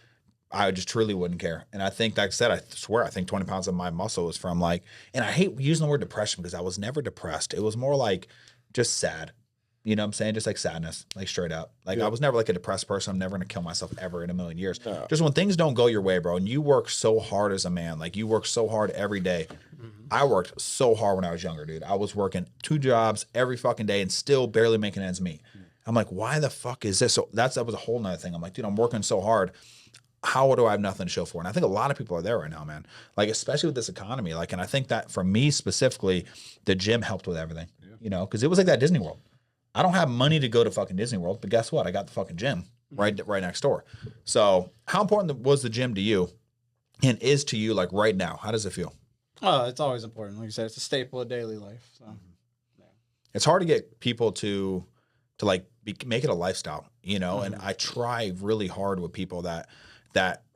I just truly wouldn't care. And I think, like I said, I swear, I think 20 pounds of my muscle was from like, and I hate using the word depression because I was never depressed. It was more like just sad. You know what I'm saying? Just like sadness, like straight up. Like I was never like a depressed person. I'm never going to kill myself ever in a million years. No. Just when things don't go your way, bro, and you work so hard as a man, like you work so hard every day. I worked so hard when I was younger, dude. I was working 2 jobs every fucking day and still barely making ends meet. I'm like, why the fuck is this? So that was a whole nother thing. I'm like, dude, I'm working so hard. How do I have nothing to show for it? And I think a lot of people are there right now, man. Like, especially with this economy. Like, and I think that for me specifically, the gym helped with everything, you know, because it was like that Disney World. I don't have money to go to fucking Disney World, but guess what? I got the fucking gym right next door. So how important was the gym to you and is to you like right now? How does it feel? Oh, it's always important. Like you said, it's a staple of daily life. So It's hard to get people to like make it a lifestyle, you know? And I try really hard with people that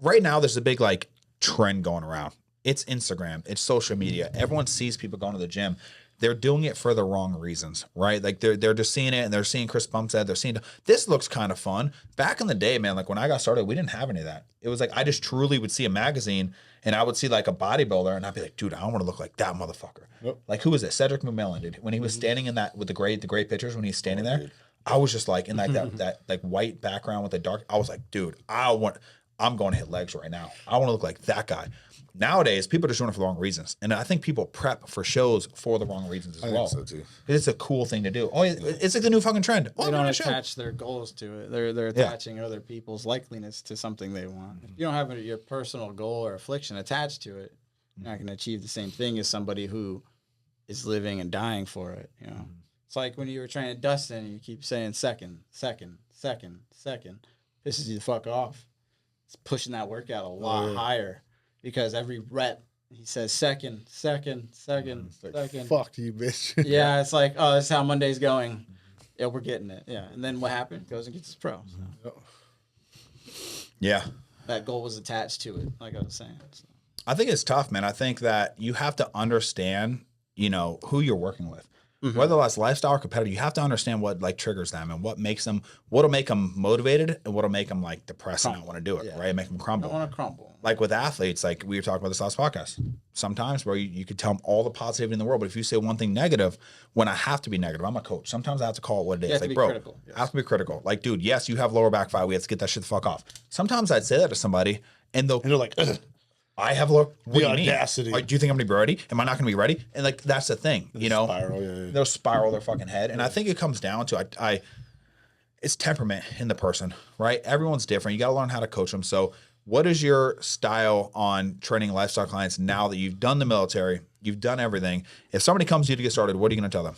right now there's a big like trend going around. It's Instagram, it's social media. Everyone sees people going to the gym. They're doing it for the wrong reasons, right? Like they're just seeing it and they're seeing Chris Bumstead. They're seeing this looks kind of fun. Back in the day, man, like when I got started, we didn't have any of that. It was like I just truly would see a magazine and I would see like a bodybuilder and I'd be like, dude, I want to look like that motherfucker. Yep. Like who was it? Cedric McMillan, dude. When he was standing in that with the great pictures when he's standing there, I was just like in like that like white background with the dark. I was like, dude, I'm going to hit legs right now. I want to look like that guy. Nowadays, people are just doing it for the wrong reasons. And I think people prep for shows for the wrong reasons as well. think so too. It's a cool thing to do. Oh, it's like the new fucking trend. Oh, they I'm don't on a show. attach their goals to it. They're attaching other people's likeliness to something they want. If you don't have your personal goal or affliction attached to it, you're not going to achieve the same thing as somebody who is living and dying for it. You know, it's like when you were training Dustin and you keep saying second, pisses you the fuck off. It's pushing that workout a lot higher. Because every rep, he says second. Fuck you, bitch. Yeah, it's like, oh, this is how Monday's going. Yeah, we're getting it. Yeah, and then what happened? Goes and gets his pro. So Yeah. that goal was attached to it, like I was saying. So. I think it's tough, man. I think that you have to understand, you know, who you're working with. Whether that's lifestyle or competitive, you have to understand what like triggers them and what'll make them motivated and what'll make them like depressed and not want to do it, right? Make them crumble. I want to crumble. Like with athletes, like we were talking about this last podcast. Sometimes, bro, you could tell them all the positivity in the world, but if you say one thing negative, when I have to be negative, I'm a coach. Sometimes I have to call it what it is. You have to like, be bro, critical. Yes. I have to be critical. Like, dude, yes, you have lower back fat. We have to get that shit the fuck off. Sometimes I'd say that to somebody, and they're like, ugh. I have lower. What do you audacity. mean? Like, do you think I'm gonna be ready? Am I not gonna be ready? And like that's the thing, you know. Spiral, They'll spiral their fucking head, and I think it comes down to it's temperament in the person, right? Everyone's different. You got to learn how to coach them. So, what is your style on training lifestyle clients now that you've done the military, you've done everything? If somebody comes to you to get started, what are you gonna tell them?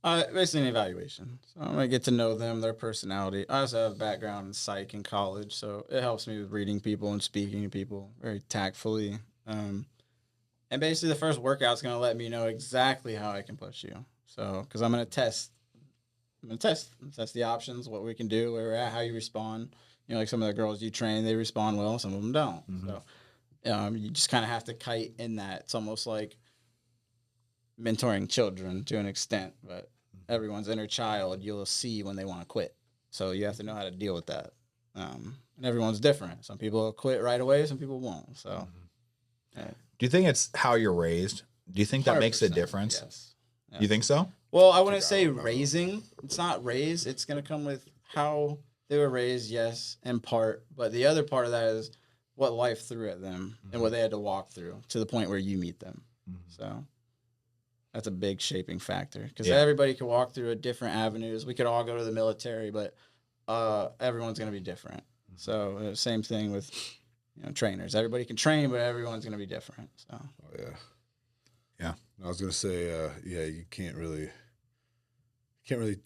Basically an evaluation. So I'm going to get to know them, their personality. I also have a background in psych in college, so it helps me with reading people and speaking to people very tactfully. And And basically, the first workout's going to let me know exactly how I can push you. So, because I'm going to test. Test the options, what we can do, where we're at, how you respond. You know, like some of the girls you train, they respond well, some of them don't. Mm-hmm. So, you just kind of have to kite in that. It's almost like mentoring children to an extent, but everyone's inner child, you'll see when they want to quit. So you have to know how to deal with that. And everyone's different. Some people will quit right away, some people won't. So, do you think it's how you're raised? Do you think that makes a 100%, difference? Yes. You think so? Well, I wouldn't say raising. It's not raised. It's going to come with how they were raised, yes, in part. But the other part of that is what life threw at them and what they had to walk through to the point where you meet them. So that's a big shaping factor because everybody could walk through a different avenues. We could all go to the military, but everyone's going to be different. So same thing with trainers. Everybody can train, but everyone's going to be different. So yeah. I was gonna say, you can't really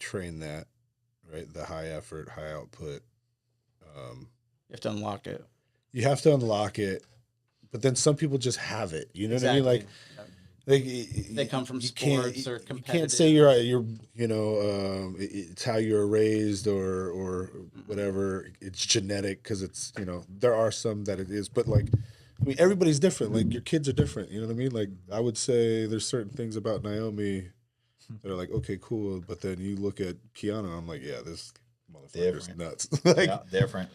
train that, right? The high effort, high output. You have to unlock it. You have to unlock it, but then some people just have it. You know what I mean? Like, they come from sports or competitive. You can't say it's how you're raised or whatever. It's genetic because it's there are some that it is, but like. I mean, everybody's different. Like, your kids are different. You know what I mean? Like, I would say there's certain things about Naomi that are like, okay, cool. But then you look at Kiana, I'm like, yeah, this motherfucker's nuts. Like, different.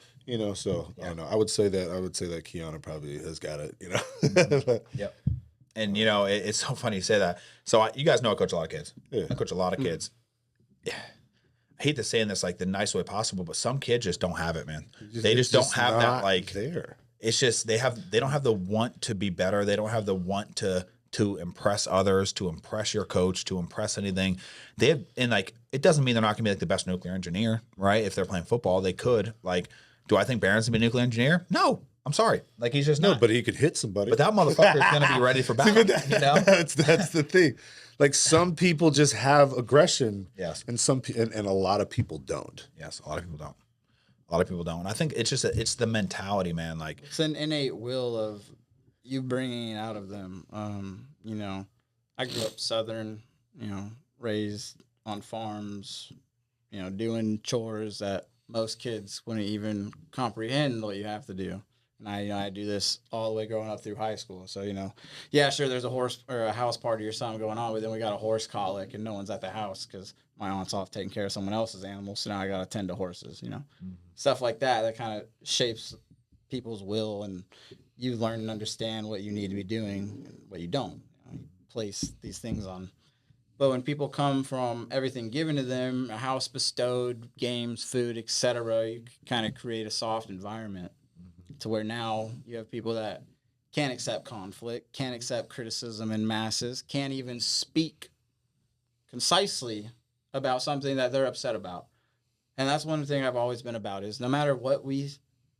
So I don't know. I would say that Kiana probably has got it. Yep. And it's so funny you say that. So you guys know I coach a lot of kids. Yeah. I coach a lot of kids. Yeah. I hate to say in this like the nice way possible, but some kids just don't have it, man. They just don't have that like there. It's just they don't have the want to be better. They don't have the want to impress others, to impress your coach, to impress anything. It doesn't mean they're not gonna be like the best nuclear engineer, right? If they're playing football, they could. Like, do I think Barron's gonna be a nuclear engineer? No. I'm sorry. Like, he's just not. No, but he could hit somebody. But that motherfucker is gonna be ready for battle. That's the thing. Like, some people just have aggression. Yes. And and a lot of people don't. Yes, a lot of people don't. A lot of people don't. I think it's just it's the mentality, man. Like, it's an innate will of you bringing it out of them. I grew up Southern, raised on farms, doing chores that most kids wouldn't even comprehend what you have to do. And I do this all the way growing up through high school. So, sure, there's a horse or a house party or something going on, but then we got a horse colic and no one's at the house because my aunt's off taking care of someone else's animals. So now I got to tend to horses, stuff like that kind of shapes people's will, and you learn and understand what you need to be doing and what you don't. You place these things on. But when people come from everything given to them, a house bestowed, games, food, etc., you kind of create a soft environment to where now you have people that can't accept conflict, can't accept criticism in masses, can't even speak concisely about something that they're upset about. And that's one thing I've always been about is no matter what we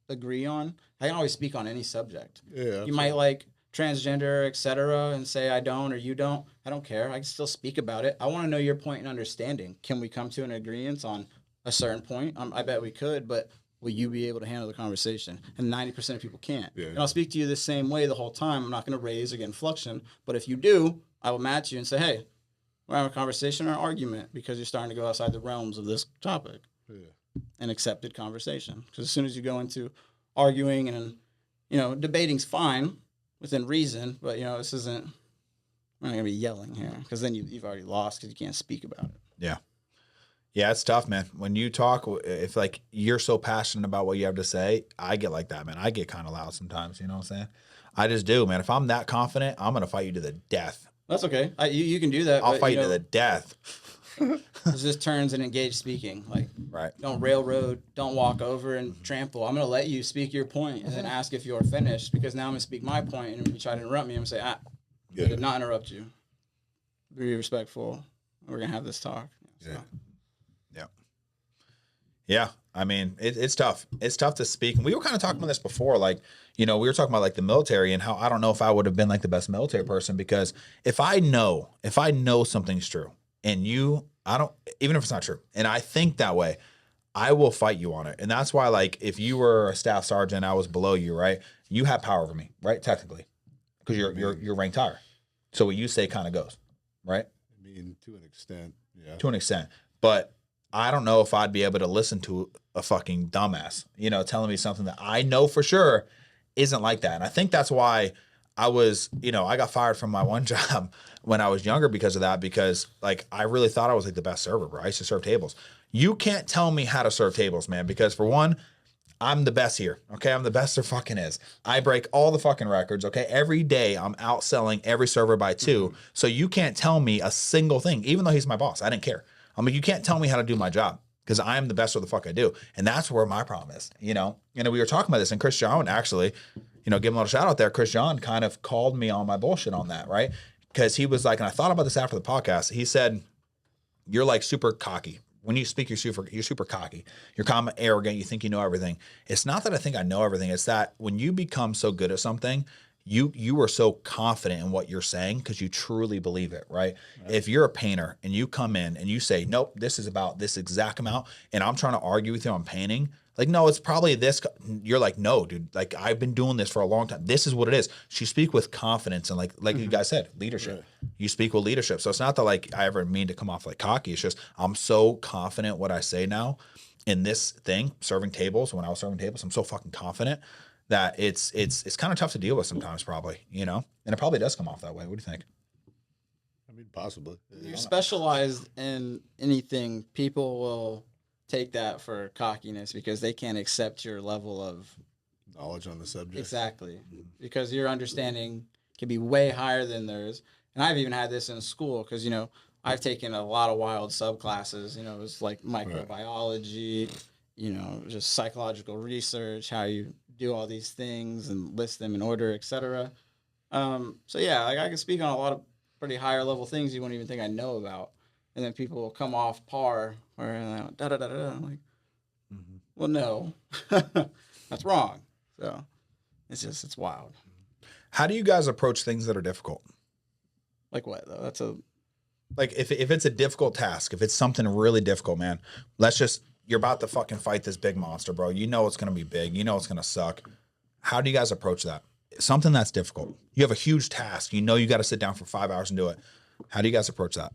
agree on, I can always speak on any subject. Yeah, absolutely. You might like transgender, etc., and say I don't or you don't. I don't care. I can still speak about it. I want to know your point and understanding. Can we come to an agreement on a certain point? I bet we could, but will you be able to handle the conversation? And 90% of people can't. Yeah. And I'll speak to you the same way the whole time. I'm not going to raise or get inflection. But if you do, I will match you and say, hey, we're having a conversation or an argument because you're starting to go outside the realms of this topic. Yeah. An accepted conversation. Because as soon as you go into arguing and, debating's fine within reason, but, this isn't, we're not going to be yelling here because then you've already lost because you can't speak about it. yeah. Yeah, it's tough, man. When you talk, if like you're so passionate about what you have to say, I get like that, man. I get kind of loud sometimes, you know what I'm saying? I just do, man. If I'm that confident, I'm going to fight you to the death. That's okay. You can do that. I'll fight you to the death. This turns and engage speaking. Like, right. Don't railroad, don't walk over and trample. I'm going to let you speak your point and then ask if you're finished because now I'm going to speak my point. And if you try to interrupt me, I'm going to say, I did not interrupt you. Be respectful. We're going to have this talk. So. Yeah. Yeah. I mean, it's tough. It's tough to speak. And we were kind of talking about this before. Like, we were talking about like the military and how I don't know if I would have been like the best military person because if I know something's true and even if it's not true, and I think that way, I will fight you on it. And that's why, like, if you were a staff sergeant, I was below you, right? You have power over me, right? Technically. because you're ranked higher. So what you say kind of goes, right? I mean, to an extent, yeah. To an extent. But I don't know if I'd be able to listen to a fucking dumbass, telling me something that I know for sure isn't like that. And I think that's why I was, I got fired from my one job when I was younger because of that, because like I really thought I was like the best server, bro. I used to serve tables. You can't tell me how to serve tables, man, because for one, I'm the best here. Okay. I'm the best there fucking is. I break all the fucking records. Okay. Every day I'm outselling every server by 2. So you can't tell me a single thing, even though he's my boss. I didn't care. I'm like, you can't tell me how to do my job because I am the best of the fuck I do. And that's where my problem is, And we were talking about this, and Chris John actually, give him a little shout out there. Chris John kind of called me on my bullshit on that, right? Because he was like, and I thought about this after the podcast. He said, you're like super cocky. When you speak, you're super cocky. You're calm, arrogant. You think you know everything. It's not that I think I know everything. It's that when you become so good at something, you are so confident in what you're saying because you truly believe it, right? If you're a painter and you come in and you say, nope, this is about this exact amount, and I'm trying to argue with you on painting, like, no, it's probably this. You're like, no, dude, like I've been doing this for a long time. This is what it is. You speak with confidence and like you guys said, leadership. You speak with leadership. So it's not that like I ever mean to come off like cocky. It's just I'm so confident what I say now in this thing, serving tables. When I was serving tables, I'm so fucking confident that it's kind of tough to deal with sometimes, probably, and it probably does come off that way. What do you think? I mean, possibly. You're specialized in anything, people will take that for cockiness because they can't accept your level of Knowledge on the subject. Exactly. Because your understanding can be way higher than theirs. And I've even had this in school because, I've taken a lot of wild subclasses. It's like microbiology, just psychological research, how you do all these things and list them in order, etc. So yeah, like I can speak on a lot of pretty higher level things you wouldn't even think I know about. And then people will come off par or da da da da. I'm like, well, no, that's wrong. So it's wild. How do you guys approach things that are difficult? Like what though? Like if it's a difficult task, if it's something really difficult, man, you're about to fucking fight this big monster, bro. You know it's gonna be big. You know it's gonna suck. How do you guys approach that? Something that's difficult. You have a huge task. You know you got to sit down for 5 hours and do it. How do you guys approach that?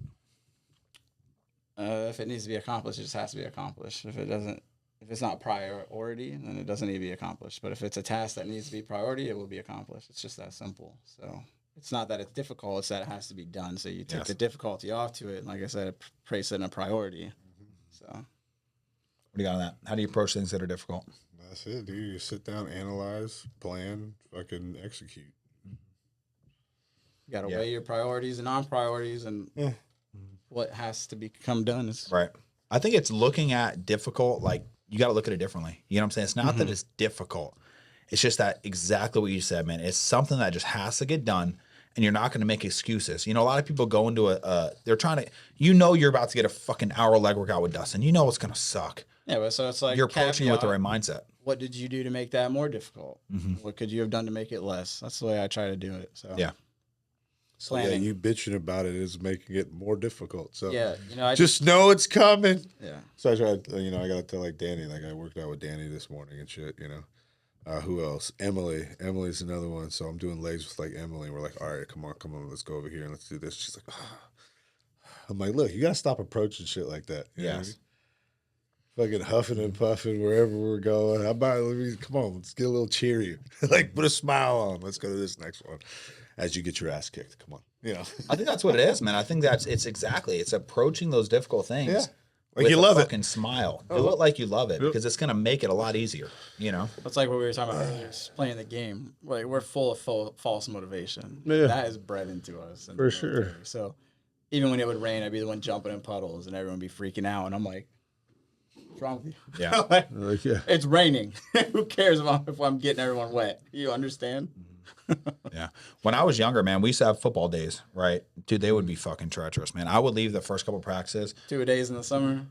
If it needs to be accomplished, it just has to be accomplished. If it's not priority, then it doesn't need to be accomplished. But if it's a task that needs to be priority, it will be accomplished. It's just that simple. So it's not that it's difficult, it's that it has to be done. So you take the difficulty off to it. And like I said, place it in a priority. So what do you got on that? How do you approach things that are difficult? That's it, dude. You sit down, analyze, plan, fucking execute. You got to weigh your priorities and non-priorities and what has to become done. Right. I think it's looking at difficult, like you got to look at it differently. You know what I'm saying? It's not that it's difficult. It's just that exactly what you said, man. It's something that just has to get done and you're not going to make excuses. A lot of people go into they're trying to, you're about to get a fucking hour leg workout with Dustin. You know it's going to suck. Yeah, but so it's like you're approaching it with the right mindset. What did you do to make that more difficult? What could you have done to make it less? That's the way I try to do it. So yeah. So yeah, you bitching about it is making it more difficult. So yeah, I just know it's coming. Yeah. So I tried, I got to tell like Danny, like I worked out with Danny this morning and shit, who else? Emily's another one. So I'm doing legs with like Emily. We're like, all right, come on, let's go over here and let's do this. She's like, I'm like, look, you got to stop approaching shit like that. You know what I mean? Fucking huffing and puffing wherever we're going. How about, come on, let's get a little cheery. Like, put a smile on. Let's go to this next one. As you get your ass kicked, come on. I think that's what it is, man. I think it's approaching those difficult things. Yeah. Like you love it. Fucking smile. Do it like you love it because it's going to make it a lot easier, That's like what we were talking about earlier, playing the game. Like we're full of false motivation. Yeah. That is bred into us. For sure. So even when it would rain, I'd be the one jumping in puddles and everyone would be freaking out. And I'm like, what's wrong with you? Yeah. Like, yeah. It's raining. Who cares if I'm getting everyone wet? You understand? Yeah. When I was younger, man, we used to have football days, right? Dude, they would be fucking treacherous, man. I would leave the first couple practices. 2 days in the summer.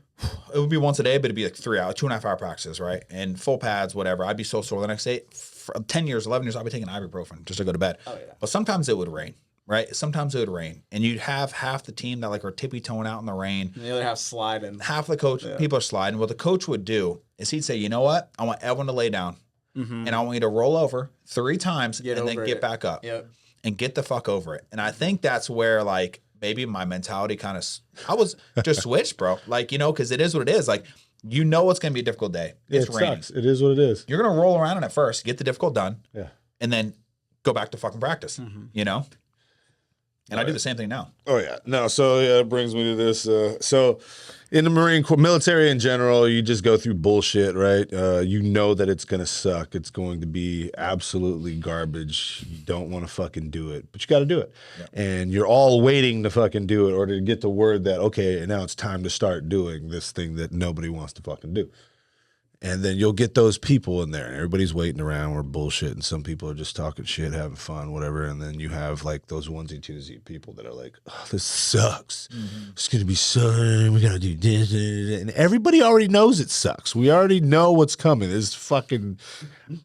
It would be once a day, but it'd be like 3 hours, 2.5 hour practices, right? And full pads, whatever. I'd be so sore the next day. For 10 years, 11 years, I'd be taking ibuprofen just to go to bed. Oh, yeah. But sometimes it would rain, right? Sometimes it would rain. And you'd have half the team that like are tippy-toeing out in the rain. And the other half sliding. Half the coach, people are sliding. What the coach would do is he'd say, you know what? I want everyone to lay down. And I want you to roll over 3 times and then get back up. Yep. and get the fuck over it. And I think that's where like maybe my mentality kind of, I was just switched, bro. Like, because it is what it is. Like, it's going to be a difficult day. It's it raining. sucks. It is what it is. You're going to roll around in it first, get the difficult done. Yeah. And then go back to fucking practice, And I do the same thing now. Oh yeah, no. So yeah, it brings me to this. So in the Marine Corps, military in general, you just go through bullshit, right? You know that it's gonna suck. It's going to be absolutely garbage. You don't want to fucking do it, but you got to do it. Yep. And you're all waiting to fucking do it, or to get the word that okay, now it's time to start doing this thing that nobody wants to fucking do. And then you'll get those people in there, and everybody's waiting around. We're bullshit, and some people are just talking shit, having fun, whatever. And then you have like those onesie twosie people that are like, "Oh, this sucks. It's gonna be so. We gotta do this," and everybody already knows it sucks. We already know what's coming. It's fucking.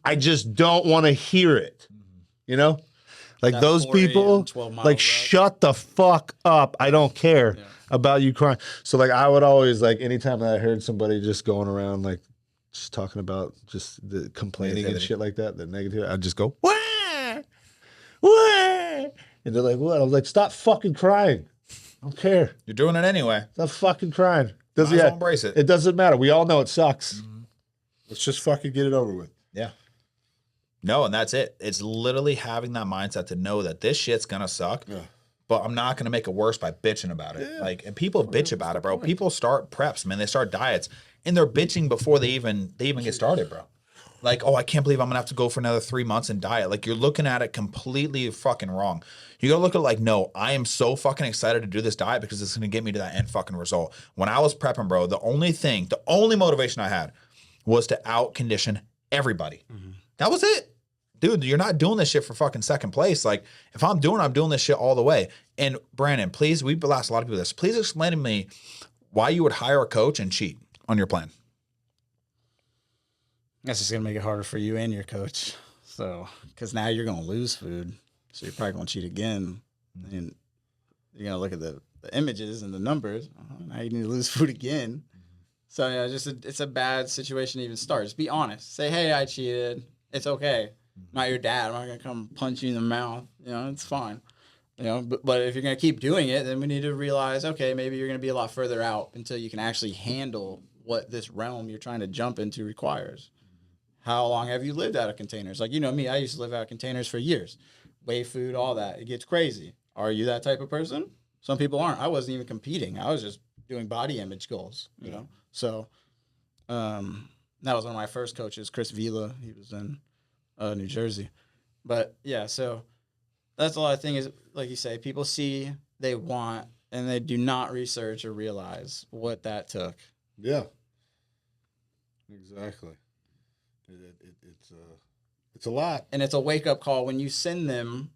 I just don't want to hear it. Like That those 4 a.m., people, 12-mile like run. shut the fuck up. I don't care about you crying. So like I would always like anytime that I heard somebody just going around like. Just talking about just the complaining and shit like that, the negative. I'd just go, wah, wah. And they're like, what? I was like, stop fucking crying. I don't care. You're doing it anyway. Stop fucking crying. Might as well embrace it. It doesn't matter. We all know it sucks. Let's just fucking get it over with. Yeah. No, and that's it. It's literally having that mindset to know that this shit's gonna suck. Yeah. But I'm not gonna make it worse by bitching about it. Yeah. And people bitch about it, bro. People start preps, man. They start diets. And they're bitching before they even get started, bro. Like, oh, I can't believe I'm gonna have to go for another 3 months and diet. Like, you're looking at it completely fucking wrong. You gotta look at it like, no, I am so fucking excited to do this diet because it's gonna get me to that end fucking result. When I was prepping, bro, the only motivation I had was to out condition everybody. That was it. Dude, you're not doing this shit for fucking second place. Like, if I'm doing this shit all the way. And Brandon, please, we've asked a lot of people this. Please explain to me why you would hire a coach and cheat on your plan. That's just gonna make it harder for you and your coach. So, because now you're gonna lose food, so you're probably gonna cheat again, and you're gonna look at the images and the numbers. Now you need to lose food again. So yeah, it's a bad situation to even start. Just be honest. Say, hey, I cheated. It's okay. I'm not your dad. I'm not gonna come punch you in the mouth. It's fine. But if you're gonna keep doing it, then we need to realize, okay, maybe you're gonna be a lot further out until you can actually handle what this realm you're trying to jump into requires. How long have you lived out of containers? Like, me, I used to live out of containers for years. Weigh food, all that. It gets crazy. Are you that type of person? Some people aren't. I wasn't even competing. I was just doing body image goals, So that was one of my first coaches, Chris Vila. He was in New Jersey. But, yeah, so that's a lot of things, like you say, people see, they want, and they do not research or realize what that took. Yeah, exactly. It's a lot. And it's a wake-up call when you send them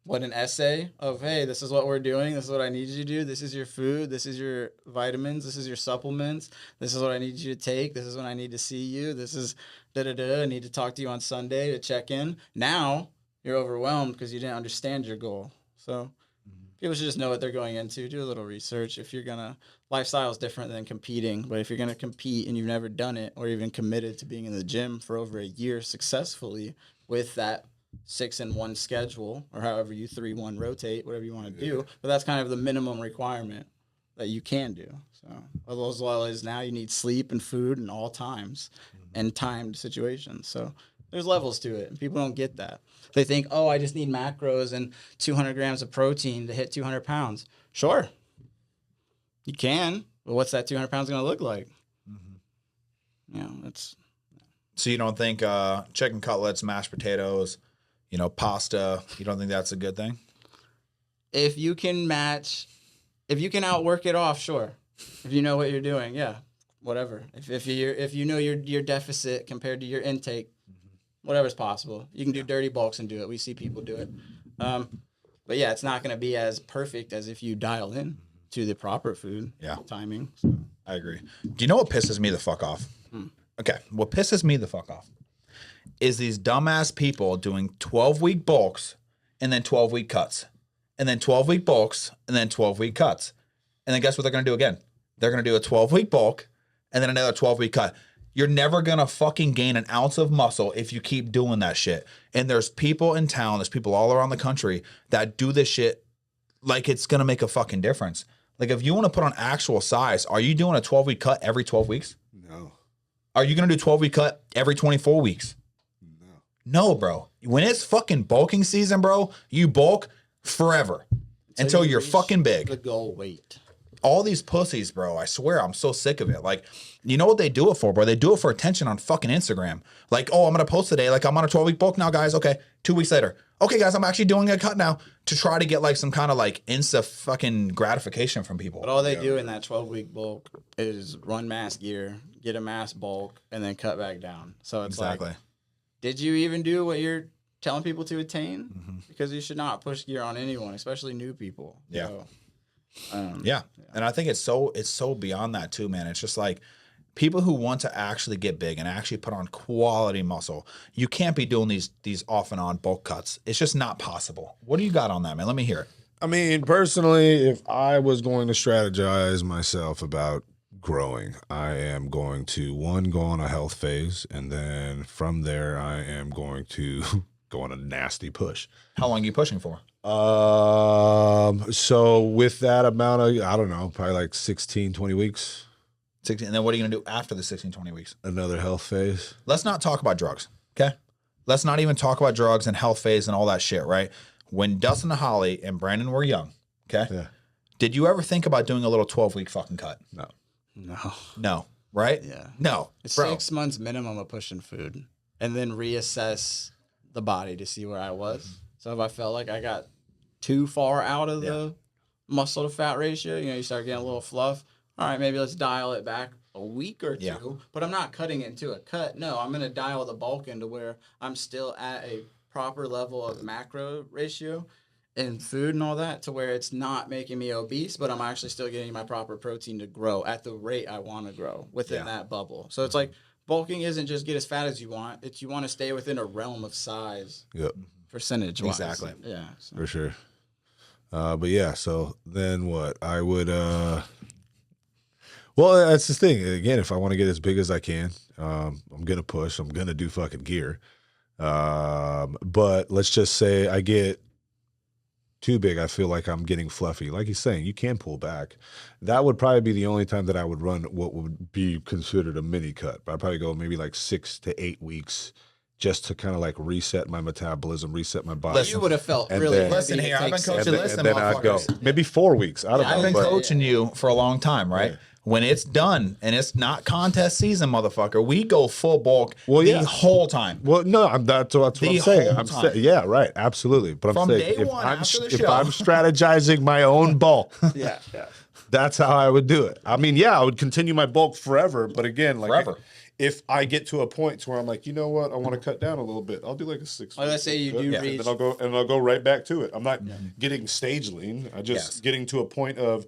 an essay of, hey, this is what we're doing. This is what I need you to do. This is your food. This is your vitamins. This is your supplements. This is what I need you to take. This is when I need to see you. This is da-da-da. I need to talk to you on Sunday to check in. Now you're overwhelmed because you didn't understand your goal. So people should just know what they're going into. Do a little research. If you're lifestyle is different than competing, but if you're going to compete and you've never done it or even committed to being in the gym for over a year successfully with that 6-in-1 schedule, or however you 3-1 rotate, whatever you want to do, but that's kind of the minimum requirement that you can do. So as well as now you need sleep and food in all times and timed situations. So there's levels to it, and people don't get that. They think, oh, I just need macros and 200 grams of protein to hit 200 pounds. Sure, you can, but what's that 200 pounds going to look like? It's... So you don't think chicken cutlets, mashed potatoes, pasta, you don't think that's a good thing? If you can outwork it off, sure. If you know what you're doing, yeah, whatever. If you know your deficit compared to your intake, whatever's possible. You can do dirty bulks and do it. We see people do it. But yeah, it's not going to be as perfect as if you dial in to the proper food timing. So. I agree. Do you know what pisses me the fuck off? Okay, what pisses me the fuck off is these dumbass people doing 12-week bulks and then 12-week cuts, and then 12-week bulks and then 12-week cuts. And then guess what they're going to do again? They're going to do a 12-week bulk and then another 12-week cut. You're never gonna fucking gain an ounce of muscle if you keep doing that shit. And there's people in town, there's people all around the country that do this shit like it's gonna make a fucking difference. Like if you want to put on actual size, are you doing a 12-week cut every 12 weeks? No. Are you gonna do 12-week cut every 24 weeks? No, bro. When it's fucking bulking season, bro, you bulk forever until you're reach fucking big. The goal weight. All these pussies, bro, I swear, I'm so sick of it. Like, you know what they do it for, bro? They do it for attention on fucking Instagram. Like, oh, I'm going to post today. Like, I'm on a 12-week bulk now, guys. Okay. 2 weeks later. Okay, guys, I'm actually doing a cut now to try to get like some kind of like insta fucking gratification from people. But all they do in that 12-week bulk is run mass gear, get a mass bulk, and then cut back down. So it's Exactly. like, did you even do what you're telling people to attain? Because you should not push gear on anyone, especially new people. Yeah. So, Yeah. And I think it's so beyond that too, man. It's just like people who want to actually get big and actually put on quality muscle, you can't be doing these off and on bulk cuts. It's just not possible. What do you got on that, man? Let me hear it. I mean, personally, if I was going to strategize myself about growing, I am going to go on a health phase, and then from there I am going to go on a nasty push. How long are you pushing for? So with that amount of, I don't know, probably like 16, 20 weeks, 16, and then what are you going to do after the 16, 20 weeks? another health phase. Let's not talk about drugs, okay? Let's not even talk about drugs and health phase and all that shit, right? When Dustin and Holly and Brandon were young, okay? Yeah. Did you ever think about doing a little 12-week fucking cut? No. no. No, right? Yeah. No, It's bro. 6 months minimum of pushing food and then reassess the body to see where I was. So if I felt like I got too far out of the muscle to fat ratio, you start getting a little fluff. All right, maybe let's dial it back a week or two. Yeah. But I'm not cutting it into a cut. No, I'm going to dial the bulk into where I'm still at a proper level of macro ratio and food and all that to where it's not making me obese, but I'm actually still getting my proper protein to grow at the rate I want to grow within that bubble. So it's like bulking isn't just get as fat as you want. It's you want to stay within a realm of size Yep. percentage-wise. Exactly. Yeah. So. For sure. But yeah, so then what? I would well, that's the thing. Again, if I want to get as big as I can, I'm gonna push. I'm gonna do fucking gear. But let's just say I get too big, I feel like I'm getting fluffy. Like he's saying, you can pull back. That would probably be the only time that I would run what would be considered a mini cut. But I'd probably go maybe like 6 to 8 weeks just to kind of like reset my metabolism, reset my body. Listen, You would have felt and really then- heavy Listen to here, I've take been six- coaching and then, listen, and then I'd go motherfuckers. maybe 4 weeks. I don't I've know. been but coaching you for a long time, right? Yeah. When it's done and it's not contest season, motherfucker, we go full bulk Well, the yeah. whole time. Well, no, that's what The I'm saying. whole I'm time. yeah, right, absolutely. But I'm From saying day one after the if show. I'm strategizing my own bulk, Yeah. that's how I would do it. I mean, yeah, I would continue my bulk forever, but again, like Forever. if I get to a point to where I'm like, you know what, I want to cut down a little bit, I'll do like a 6 Well, let's say you do and reach- then I'll go right back to it. I'm not getting stage lean. I just Yes. getting to a point of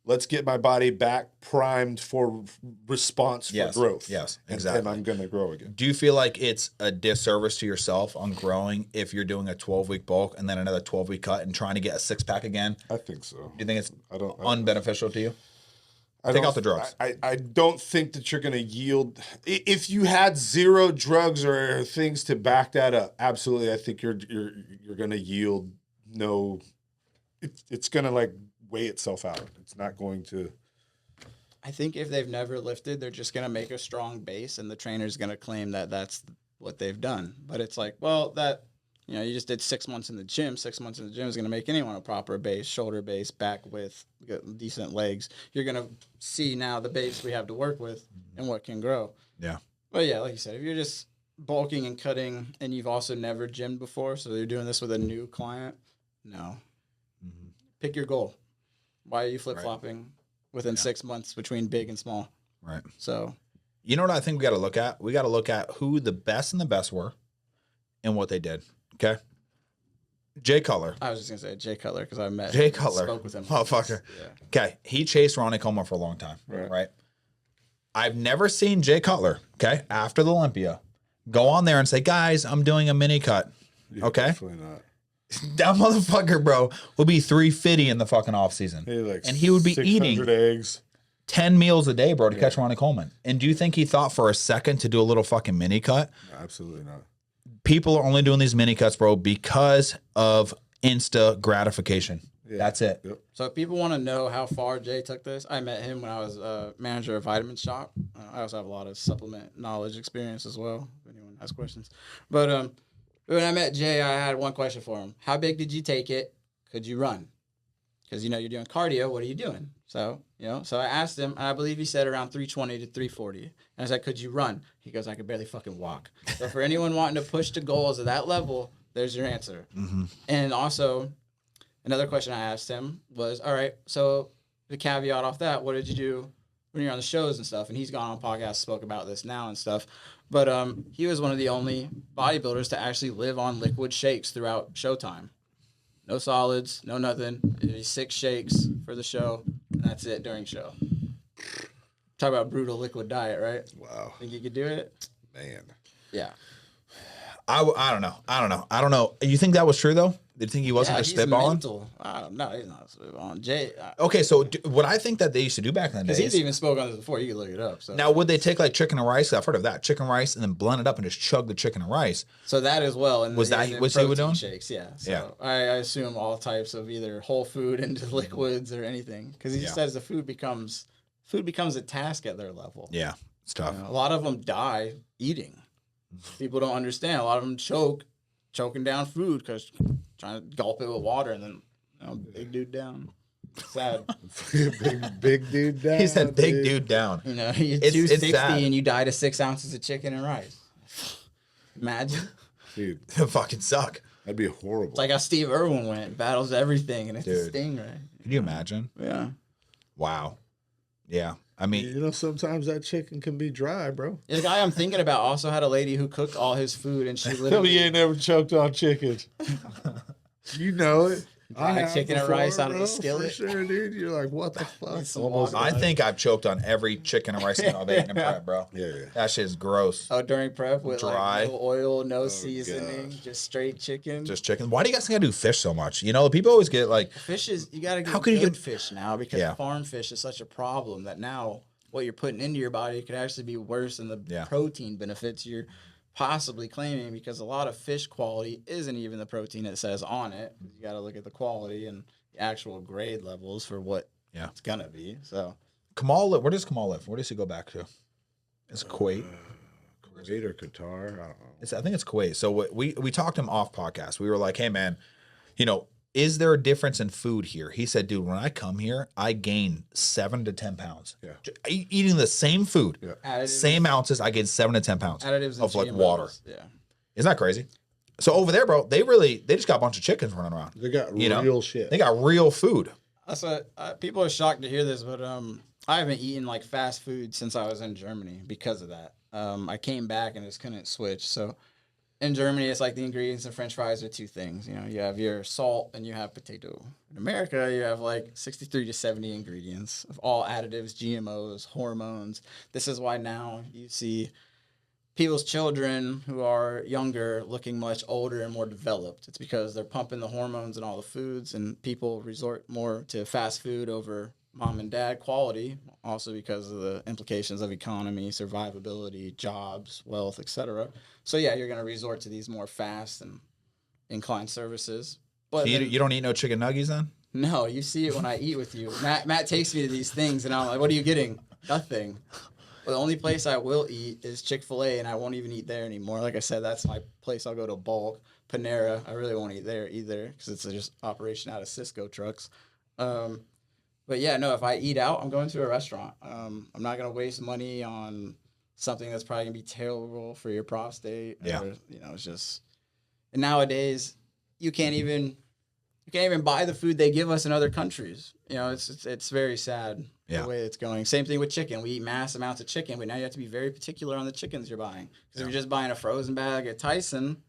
let's get my body back primed for response Yes, for growth. yes, And exactly. then I'm gonna grow again. Do you feel like it's a disservice to yourself on growing if you're doing a 12-week bulk and then another 12-week cut and trying to get a six-pack again? I think so. Do you think it's I don't. unbeneficial to you? I Take don't- out the drugs. I don't think that you're going to yield. If you had zero drugs or things to back that up, absolutely, I think you're going to yield no. It's going to like weigh itself out. It's not going to. I think if they've never lifted, they're just going to make a strong base and the trainer's going to claim that that's what they've done. But it's like, well, that, you just did 6 months in the gym. 6 months in the gym is going to make anyone a proper base, shoulder base, back with decent legs. You're going to see now the base we have to work with and what can grow. Yeah. But yeah, like you said, if you're just bulking and cutting and you've also never gymmed before, so you're doing this with a new client, no. Pick your goal. Why are you flip-flopping within 6 months between big and small? Right. So You know what I think we got to look at? We got to look at who the best and the best were and what they did. Okay. Jay Cutler. I was just gonna say Jay Cutler because I met Jay him and Cutler. spoke with him. Motherfucker. Yeah. Okay. He chased Ronnie Coleman for a long time. Right. Right. I've never seen Jay Cutler, okay, after the Olympia, go on there and say, guys, I'm doing a mini cut. Okay. Definitely not. That motherfucker, bro, will be 350 in the fucking off season. Hey, like And he would be 600 eating. eggs. 10 meals a day, bro, to catch Ronnie Coleman. And do you think he thought for a second to do a little fucking mini cut? Absolutely not. People are only doing these mini cuts, bro, because of insta gratification. Yeah. That's it. Yep. So if people want to know how far Jay took this, I met him when I was manager of Vitamin Shop. I also have a lot of supplement knowledge experience as well, if anyone has questions. But when I met Jay, I had one question for him. How big did you take it? Could you run? Because, you know, you're doing cardio. What are you doing? So, you know, so I asked him, and I believe he said around 320 to 340. And I said, could you run? He goes, I could barely fucking walk. So for anyone wanting to push to goals at that level, there's your answer. Mm-hmm. And also, another question I asked him was, all right, so the caveat off that, what did you do when you're on the shows and stuff? And he's gone on podcasts, spoke about this now and stuff. But he was one of the only bodybuilders to actually live on liquid shakes throughout showtime. No solids, no nothing. 6 shakes for the show, and that's it during show. Talk about brutal liquid diet, right? Wow. Think you could do it? Man. Yeah. I don't know. You think that was true, though? Did you think he wasn't just spitballing? No, he's not spitballing. Jay. Okay, so what I think that they used to do back in the day. Because he's even spoke on this before. You can look it up. So. Now, would they take like chicken and rice? I've heard of that. Chicken rice and then blend it up and just chug the chicken and rice. So that as well. And was that what he was doing? Shakes, yeah. So yeah. I assume all types of either whole food into liquids or anything. Because he says the food becomes a task at their level. Yeah, it's tough. You know, a lot of them die eating. People don't understand. A lot of them choking down food because trying to gulp it with water and then big dude down. Sad. big dude down. He said big dude down. You know, you're 260 and you die to 6 ounces of chicken and rice. Imagine. Dude. It'd fucking suck. That'd be horrible. It's like how Steve Irwin went, battles everything, and it's a stingray. Can you imagine? Yeah. Wow. Yeah. I mean, you know, sometimes that chicken can be dry, bro. The guy I'm thinking about also had a lady who cooked all his food, and she Tell literally... me you ain't never choked on chicken. You know it. Fried chicken and rice out of the skillet. For sure, dude. You're like, what the fuck? Almost I think I've choked on every chicken and rice meal I've eaten in prep, bro. Yeah. That shit's gross. Oh, during prep with dry, like no oil, no seasoning, just straight chicken. Just chicken. Why do you guys think I do fish so much? You know, people always get like fish is you got to get good fish now because farm fish is such a problem that now what you're putting into your body could actually be worse than the protein benefits you're possibly claiming, because a lot of fish quality isn't even the protein it says on it. You got to look at the quality and the actual grade levels for what it's gonna be. So Kamal, where does Kamal live? Where does he go back to? It's Kuwait. Kuwait or Qatar? I don't know. I think it's Kuwait. So we talked to him off podcast. We were like, hey man, you know, is there a difference in food here? He said, dude, when I come here, I gain 7 to 10 pounds. Yeah. Eating the same food, same ounces, I gain 7 to 10 pounds of like water. Yeah. Isn't that crazy? So over there, bro, they just got a bunch of chickens running around. They got real shit. They got real food. That's people are shocked to hear this, but I haven't eaten like fast food since I was in Germany because of that. I came back and just couldn't switch. So in Germany, it's like the ingredients in French fries are 2 things. You know, you have your salt and you have potato. In America, you have like 63 to 70 ingredients of all additives, GMOs, hormones. This is why now you see people's children who are younger looking much older and more developed. It's because they're pumping the hormones in all the foods, and people resort more to fast food over mom and dad quality, also because of the implications of economy, survivability, jobs, wealth, etc. So yeah, you're going to resort to these more fast and inclined services. But so you don't eat no chicken nuggets then? No, you see it when I eat with you. Matt takes me to these things, and I'm like, what are you getting? Nothing. But the only place I will eat is Chick-fil-A, and I won't even eat there anymore. Like I said, that's my place I'll go to bulk. Panera, I really won't eat there either because it's just operation out of Cisco trucks. But yeah, no, if I eat out, I'm going to a restaurant. I'm not going to waste money on something that's probably going to be terrible for your prostate. Yeah. Or, you know, it's just... And nowadays, you can't even buy the food they give us in other countries. You know, it's very sad the way it's going. Same thing with chicken. We eat mass amounts of chicken, but now you have to be very particular on the chickens you're buying. Because if you're just buying a frozen bag at Tyson...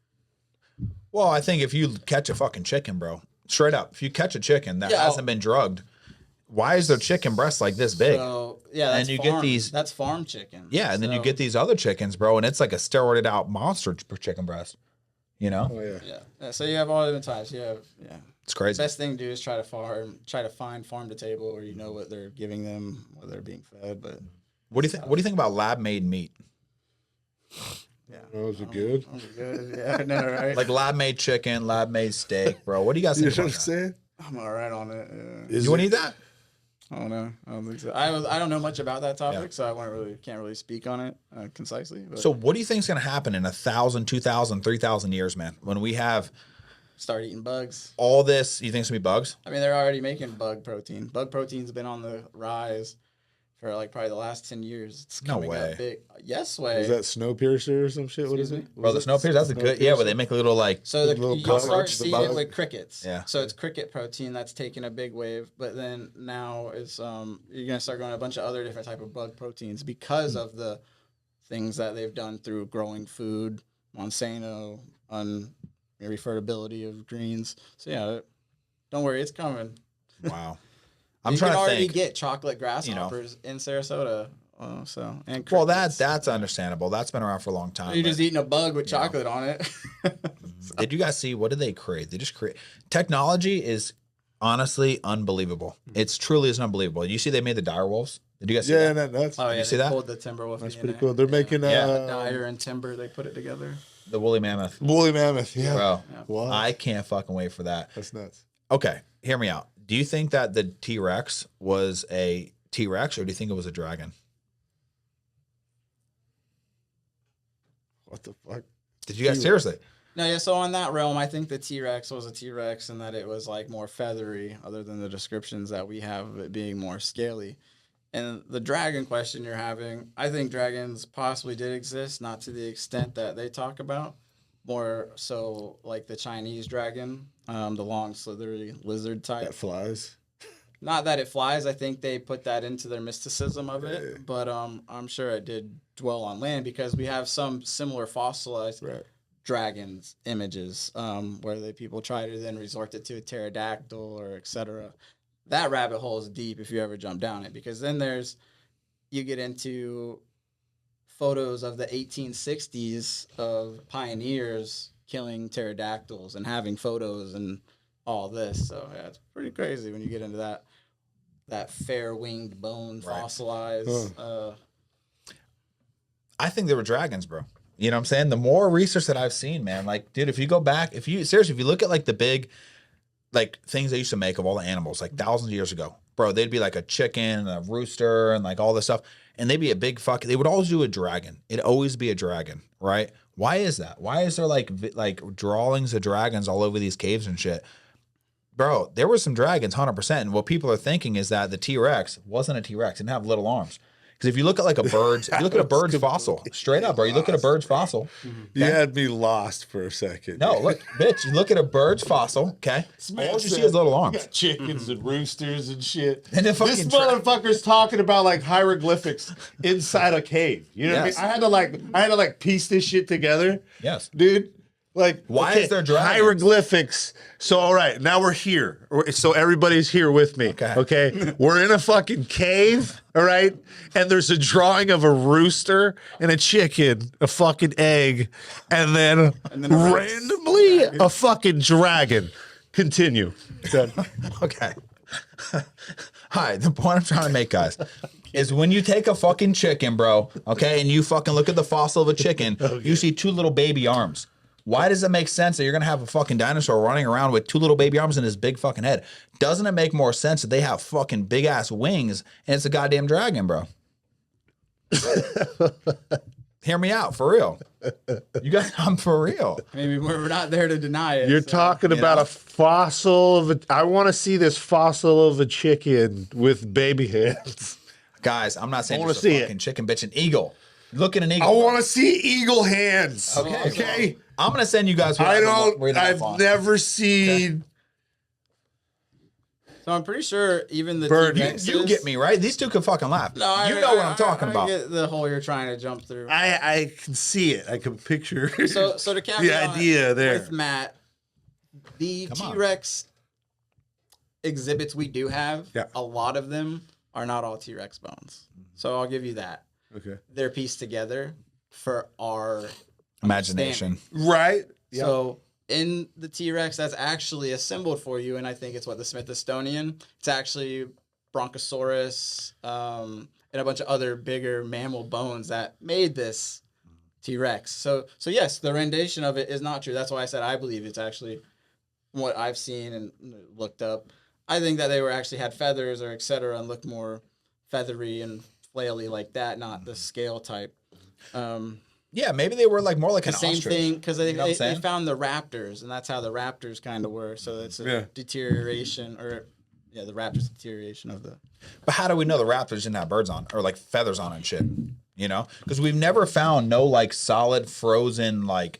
Well, I think if you catch a fucking chicken, bro, straight up, if you catch a chicken that hasn't been drugged, why is their chicken breast like this big? So, yeah, that's farm. That's farm chicken. Yeah, and then you get these other chickens, bro, and it's like a steroided out monster chicken breast. You know, Oh yeah. Yeah. So you have all different types. You have it's crazy. Best thing to do is try to find farm to table, where you know what they're giving them, what they're being fed. But What do you think? What do you think about lab made meat? yeah, Oh, is it good? Good. Yeah, I know, right? Like lab made chicken, lab made steak, bro. What do you guys You think know what about I'm that? saying? I'm all right on it. Yeah. Is You want to it- eat that? I don't know. I don't think so. I don't know much about that topic, so can't really speak on it concisely. But So what do you think is going to happen in 1,000, 2,000, 3,000 years, man? When we have start eating bugs. all this, you think it's going to be bugs? I mean, they're already making bug protein. Bug protein's been on the rise for like probably the last 10 years. It's No coming way. up big. Yes way. Is that Snowpiercer or some shit? What is Excuse it? Bro, the Was it Snowpiercer, that's a good, yeah, where they make a little like, So little you bug, start the seeing bug. it with crickets. Yeah. So it's cricket protein that's taking a big wave, but then now it's you're gonna start going to a bunch of other different type of bug proteins because of the things that they've done through growing food, Monsanto, referability of greens. So yeah, don't worry, it's coming. wow. I'm you trying can to already think. get chocolate grasshoppers in Sarasota. And Well, crickets. that's understandable. That's been around for a long time. You're but- just eating a bug with chocolate on it. Did you guys see what did they create? They just create technology is honestly unbelievable. It's truly is unbelievable. You see, they made the dire wolves. Did you guys see Yeah, that? that's Oh yeah, see they that? pulled the timber wolf. that's DNA. pretty cool. They're making Yeah. Dyer and timber. They put it together. The woolly mammoth, woolly mammoth. Yeah, bro. wow, I can't fucking wait for that. that's nuts. Okay, hear me out. Do you think that the T-Rex was a T-Rex, or do you think it was a dragon? What the fuck? Did you guys seriously? No, yeah. So on that realm, I think the T-Rex was a T-Rex, and that it was like more feathery, other than the descriptions that we have of it being more scaly. And the dragon question you're having, I think dragons possibly did exist, not to the extent that they talk about. More so like the Chinese dragon, the long, slithery lizard type. That flies. Not that it flies. I think they put that into their mysticism of it, but I'm sure it did dwell on land because we have some similar fossilized Right. dragons images where people try to then resort it to a pterodactyl or etc. That rabbit hole is deep if you ever jump down it, because then you get into photos of the 1860s of pioneers killing pterodactyls and having photos and all this. So yeah, it's pretty crazy when you get into that fair winged bone Right. fossilized. I think they were dragons, bro. You know what I'm saying? The more research that I've seen, man, like, dude, if you go back, if you look at like the big, like things they used to make of all the animals, like thousands of years ago, bro, they'd be like a chicken and a rooster and like all this stuff. And they'd be a big they would always do a dragon. It'd always be a dragon, right? Why is that? Why is there like drawings of dragons all over these caves and shit? Bro, there were some dragons, 100%. And what people are thinking is that the T-Rex wasn't a T-Rex. It didn't have little arms. Because if you look at like a bird's, fossil, straight up, bro, you look at a bird's fossil. You had me lost for a second. No, look, bitch, you look at a bird's fossil, okay? All you see is little arms. got chickens and roosters and shit. And the This fucking motherfucker's talking about like hieroglyphics inside a cave. You know Yes. what I mean? I had to like piece this shit together, Yes. dude. Like, Why is there dragons? hieroglyphics? So, all right, now we're here. So everybody's here with me. Okay. Okay. We're in a fucking cave. All right. And there's a drawing of a rooster and a chicken, a fucking egg, and then randomly a fucking dragon. Continue. Done. Okay. Hi, the point I'm trying to make, guys, is when you take a fucking chicken, bro, okay, and you fucking look at the fossil of a chicken, you see two little baby arms. Why does it make sense that you're gonna have a fucking dinosaur running around with two little baby arms and his big fucking head? Doesn't it make more sense that they have fucking big ass wings and it's a goddamn dragon, bro? Hear me out, for real. You guys, I'm for real. I mean, we're not there to deny it. You're so. talking about know? a fossil of a. I want to see this fossil of a chicken with baby hands. Guys, I'm not saying I wanna just a see it. fucking chicken, bitch, an eagle. Look at an eagle. I want to see eagle hands. Okay. Okay. I'm gonna send you guys. I don't. where that I've font. never seen. So I'm pretty sure even the Bird, T-Rexes, You get me right. These two can fucking laugh. No, I you know what I'm talking I about. get the hole you're trying to jump through. I can see it. I can picture. So to cap the it on idea there. with Matt, the Come on. T-Rex exhibits we do have, Yeah. a lot of them are not all T-Rex bones. So I'll give you that. Okay. They're pieced together for our Imagination. Right. Yep. So in the T-Rex, that's actually assembled for you, and I think it's what the Smithsonian. It's actually Bronchosaurus and a bunch of other bigger mammal bones that made this T-Rex. So yes, the rendition of it is not true. That's why I said I believe it's actually what I've seen and looked up. I think that they were actually had feathers or et cetera and looked more feathery and flaily like that, not the scale type. Yeah, maybe they were like more like The an same ostrich. thing because You know what I'm they saying? found the raptors, and that's how the raptors kind of were. So it's a Yeah. deterioration, or the raptors deterioration of the. But how do we know the raptors didn't have birds on or like feathers on and shit? You know, because we've never found no like solid frozen like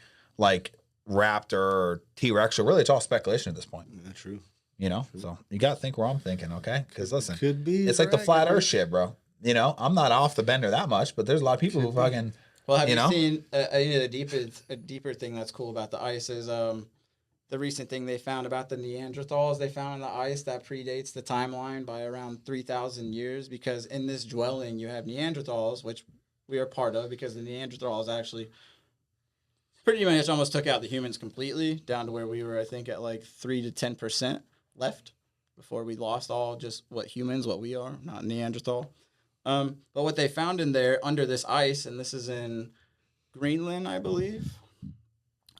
raptor or T-Rex. Or really, it's all speculation at this point. Yeah, true. You know, so you got to think where I'm thinking, okay? Because listen, Could be. it's like the flat dragon. Earth shit, bro. You know, I'm not off the bender that much, but there's a lot of people who fucking. Well, have you, know? seen a deeper thing that's cool about the ice is the recent thing they found about the Neanderthals they found in the ice that predates the timeline by around 3,000 years, because in this dwelling you have Neanderthals, which we are part of, because the Neanderthals actually pretty much almost took out the humans completely, down to where we were, I think, at like 3 to 10% left before we lost all just what we are, not Neanderthal. But what they found in there under this ice, and this is in Greenland, I believe.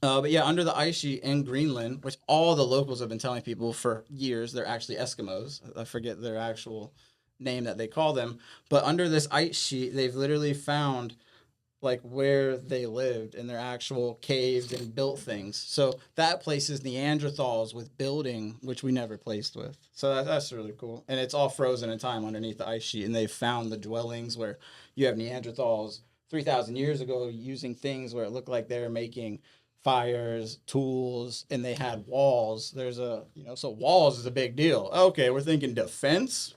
But yeah, under the ice sheet in Greenland, which all the locals have been telling people for years, they're actually Eskimos. I forget their actual name that they call them. But under this ice sheet, they've literally found like where they lived in their actual caves and built things. So that places Neanderthals with building, which we never placed with. So that's really cool. And it's all frozen in time underneath the ice sheet. And they found the dwellings where you have Neanderthals 3,000 years ago using things where it looked like they were making fires, tools, and they had walls. So walls is a big deal. Okay, we're thinking defense.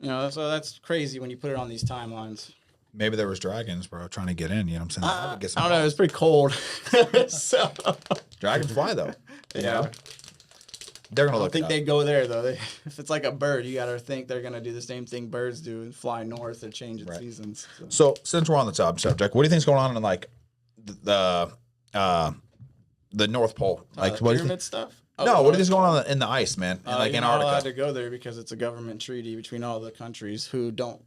So that's crazy when you put it on these timelines. Maybe there was dragons, bro, trying to get in. You know what I'm saying? I would get I some don't know. It was pretty cold. So dragons fly though. You know? They're gonna I don't look. think it they go there though. If it's like a bird, you gotta think they're gonna do the same thing birds do and fly north or change its seasons. So. So since we're on the subject, what do you think's going on in like the North Pole? Like what do you pyramid think? stuff? No, what do you think's going on in the ice, man? In like you're not allowed Antarctica. to go there because it's a government treaty between all the countries who don't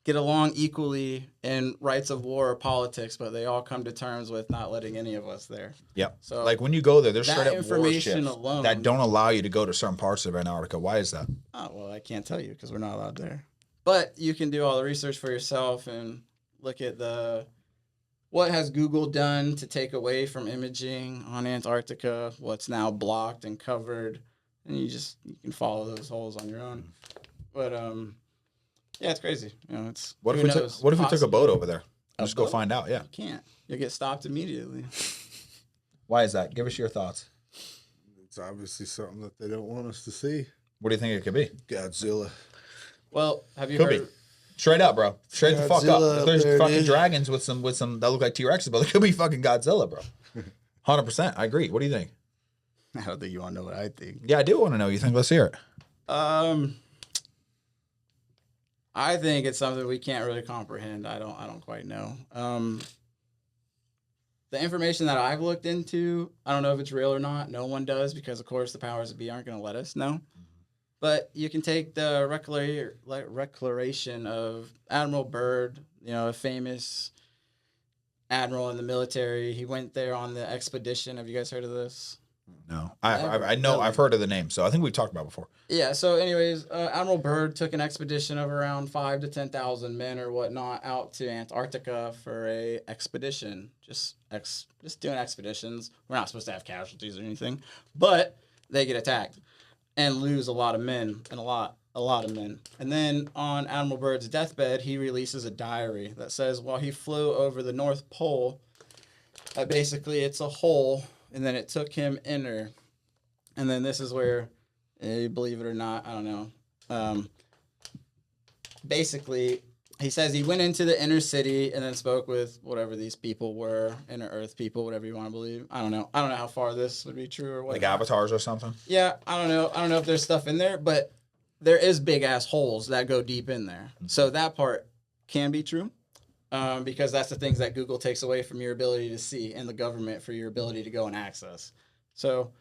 get along equally in rights of war or politics, but they all come to terms with not letting any of us there. Yep. So like when you go there, there's that straight up information warships alone- that don't allow you to go to certain parts of Antarctica. Why is that? Oh, well, I can't tell you because we're not allowed there. But you can do all the research for yourself and look at what has Google done to take away from imaging on Antarctica, what's now blocked and covered, and you can follow those holes on your own. But yeah, it's crazy. It's What if who we knows? took a Possibly. boat over there? Just go boat? find out. Yeah. You can't. You'll get stopped immediately. Why is that? Give us your thoughts. It's obviously something that they don't want us to see. What do you think it could be? Godzilla. Well, have you Could heard? be. Straight up, bro. Straight the fuck up. Godzilla If there's up there, fucking dude. dragons with some that look like T-Rexes, but it could be fucking Godzilla, bro. 100%. I agree. What do you think? I don't think you want to know what I think. Yeah, I do want to know. You think? Let's hear it. I think it's something we can't really comprehend. I don't quite know. The information that I've looked into, I don't know if it's real or not. No one does because, of course, the powers that be aren't going to let us know. But you can take the declaration of Admiral Byrd, a famous admiral in the military. He went there on the expedition. Have you guys heard of this? No, I know. I've heard of the name, so I think we've talked about it before. Yeah. So, anyways, Admiral Byrd took an expedition of around 5,000 to 10,000 men or whatnot out to Antarctica for a expedition. Just doing expeditions. We're not supposed to have casualties or anything, but they get attacked and lose a lot of men and a lot of men. And then on Admiral Byrd's deathbed, he releases a diary that says while he flew over the North Pole, basically it's a hole. And then it took him inner. And then this is where, believe it or not, I don't know. Basically, he says he went into the inner city and then spoke with whatever these people were, inner Earth people, whatever you want to believe. I don't know. I don't know how far this would be true or what. Like avatars or something. Yeah, I don't know. I don't know if there's stuff in there, but there is big ass holes that go deep in there. So that part can be true. because that's the things that Google takes away from your ability to see, and the government for your ability to go and access. So,